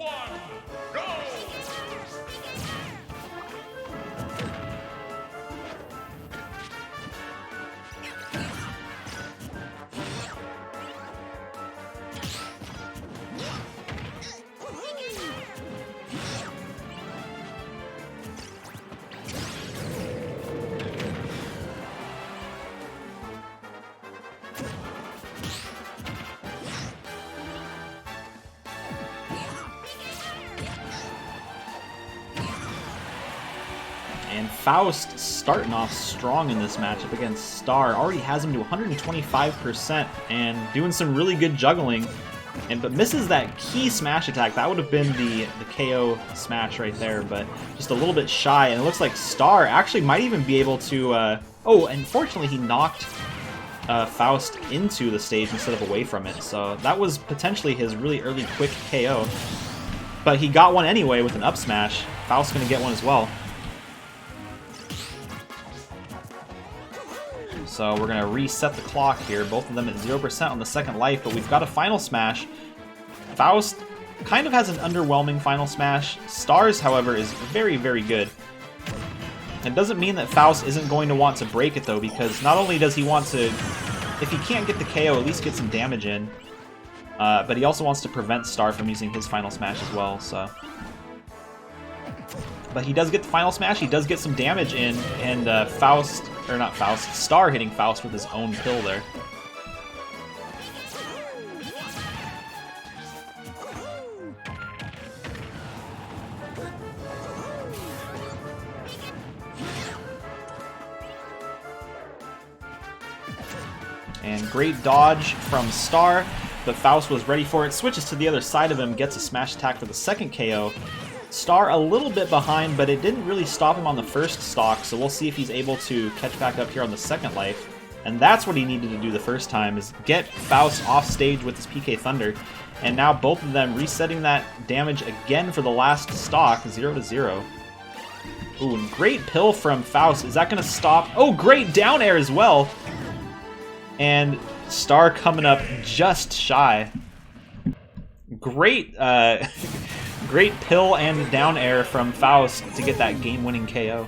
one, go! And Faust starting off strong in this matchup against Star. Already has him to 125% and doing some really good juggling. But misses that key smash attack. That would have been the KO smash right there, but just a little bit shy. And it looks like Star actually might even be able to... oh, and fortunately he knocked Faust into the stage instead of away from it. So that was potentially his really early quick KO. But he got one anyway with an up smash. Faust's going to get one as well. So we're going to reset the clock here, both of them at 0% on the second life, but we've got a final smash. Faust kind of has an underwhelming final smash. Star's, however, is very, very good. It doesn't mean that Faust isn't going to want to break it, though, because not only does he want to, if he can't get the KO, at least get some damage in, but he also wants to prevent Star from using his final smash as well, so... But he does get the final smash, he does get some damage in, and Faust, or not Faust, Star hitting Faust with his own pill there. And great dodge from Star, but Faust was ready for it, switches to the other side of him, gets a smash attack for the second KO. Star a little bit behind, but it didn't really stop him on the first stock, so we'll see if he's able to catch back up here on the second life. And that's what he needed to do the first time, is get Faust off stage with his PK Thunder. And now both of them resetting that damage again for the last stock, 0-0. Ooh, and great pill from Faust. Is that going to stop? Oh, great down air as well! And Star coming up just shy. Great, great pill and down air from Faust to get that game-winning KO.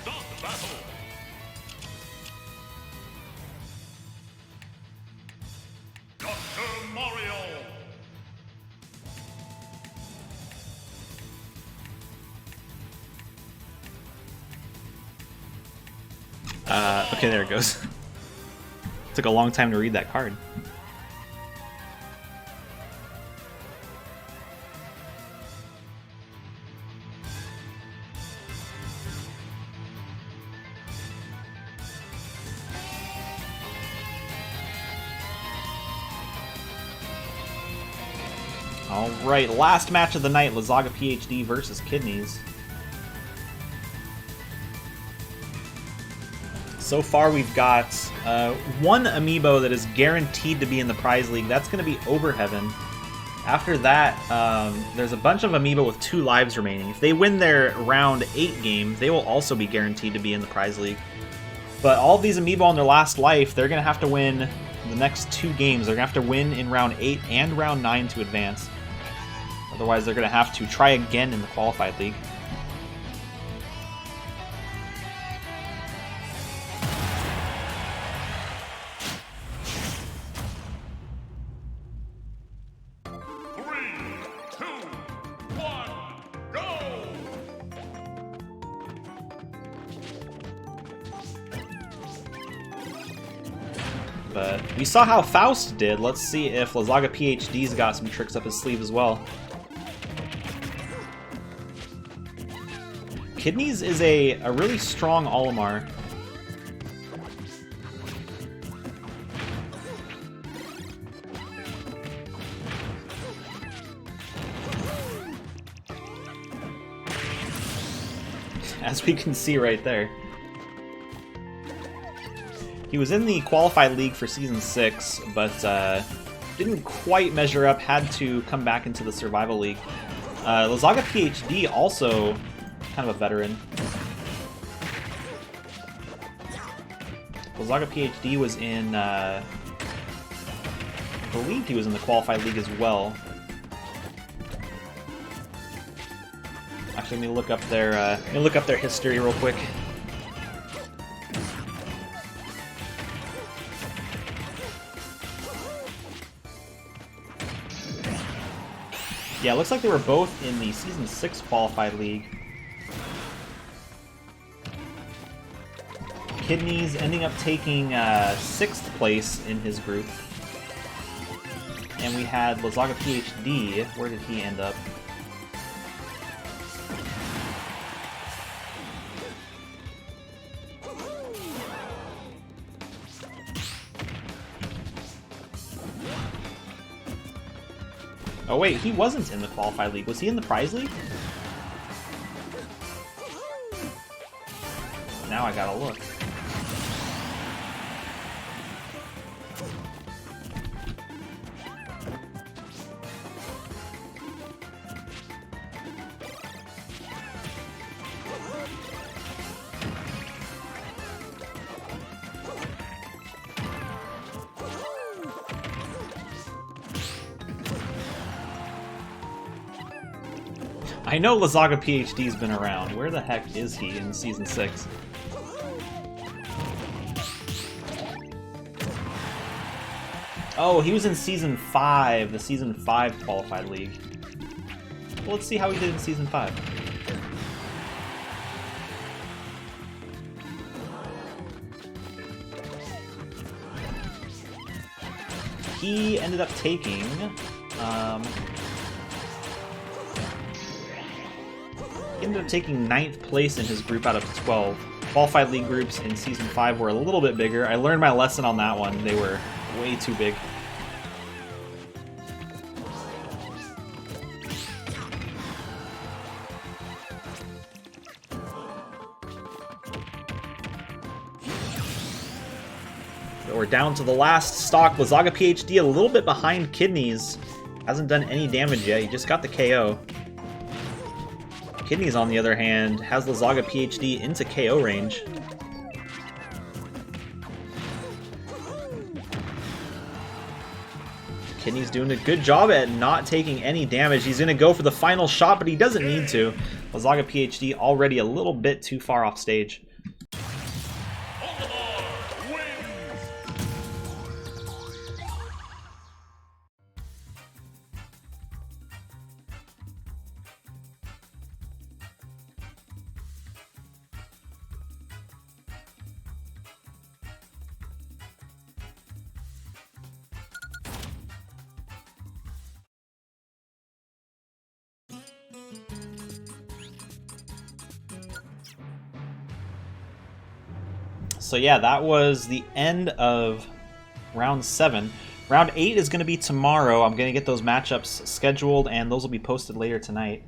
Start the battle! Dr. Mario! Okay, there it goes. Took a long time to read that card. Alright, last match of the night, Lazaga PhD versus Kidneys. So far we've got one Amiibo that is guaranteed to be in the prize league. That's going to be Overheaven. After that, there's a bunch of Amiibo with 2 lives remaining. If they win their round 8 game, they will also be guaranteed to be in the prize league. But all of these Amiibo on their last life, they're going to have to win the next 2 games. They're going to have to win in round 8 and round 9 to advance. Otherwise, they're going to have to try again in the qualified league. But we saw how Faust did. Let's see if Lazaga PhD's got some tricks up his sleeve as well. Kidneys is a really strong Olimar. As we can see right there. He was in the Qualified League for Season 6, but didn't quite measure up, had to come back into the Survival League. Lazaga PhD also kind of a veteran. Lazaga PhD was in, I believe he was in the Qualified League as well. Actually, let me look up their history real quick. Yeah, it looks like they were both in the Season 6 Qualified League. Kidneys ending up taking 6th place in his group. And we had Lazaga PhD. Where did he end up? Oh wait, he wasn't in the Qualified League. Was he in the Prize League? Now I gotta look. I know Lazaga PhD's been around. Where the heck is he in Season 6? Oh, he was in Season 5, the Season 5 Qualified League. Well, let's see how he did in Season 5. He ended up taking... He ended up taking 9th place in his group out of 12. Qualified League groups in Season 5 were a little bit bigger. I learned my lesson on that one. They were way too big. So we're down to the last stock. Lazaga PhD a little bit behind Kidneys. Hasn't done any damage yet. He just got the KO. Kidneys, on the other hand, has Lazaga PhD into KO range. Kidneys doing a good job at not taking any damage. He's going to go for the final shot, but he doesn't need to. Lazaga PhD already a little bit too far off stage. So yeah, that was the end of round 7. Round 8 is going to be tomorrow. I'm going to get those matchups scheduled, and those will be posted later tonight.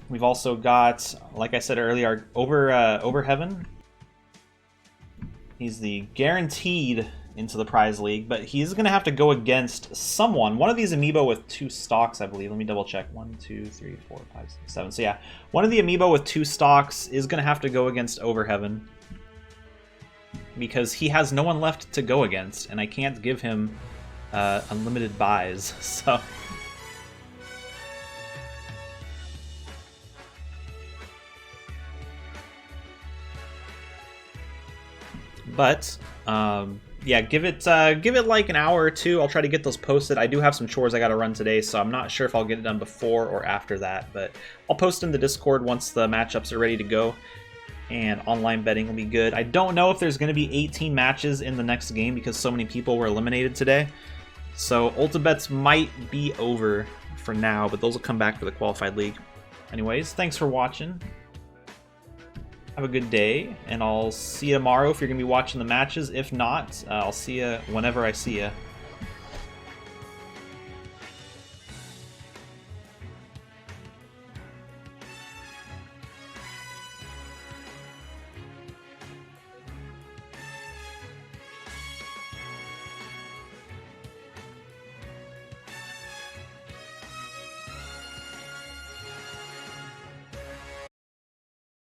We've also got, like I said earlier, Over Heaven. He's the guaranteed into the Prize League, but he's going to have to go against someone. One of these Amiibo with 2 stocks, I believe. Let me double check. 1, 2, 3, 4, 5, 6, 7. So yeah, one of the Amiibo with 2 stocks is going to have to go against Over Heaven, because he has no one left to go against, and I can't give him unlimited buys, so... But, yeah, give it like an hour or two. I'll try to get those posted. I do have some chores I got to run today, so I'm not sure if I'll get it done before or after that. But I'll post in the Discord once the matchups are ready to go. and online betting will be good. I don't know if there's going to be 18 matches in the next game because so many people were eliminated today. So Ulta bets might be over for now, but those will come back for the qualified league. Anyways, thanks for watching. Have a good day, and I'll see you tomorrow if you're going to be watching the matches. If not, I'll see you whenever I see you.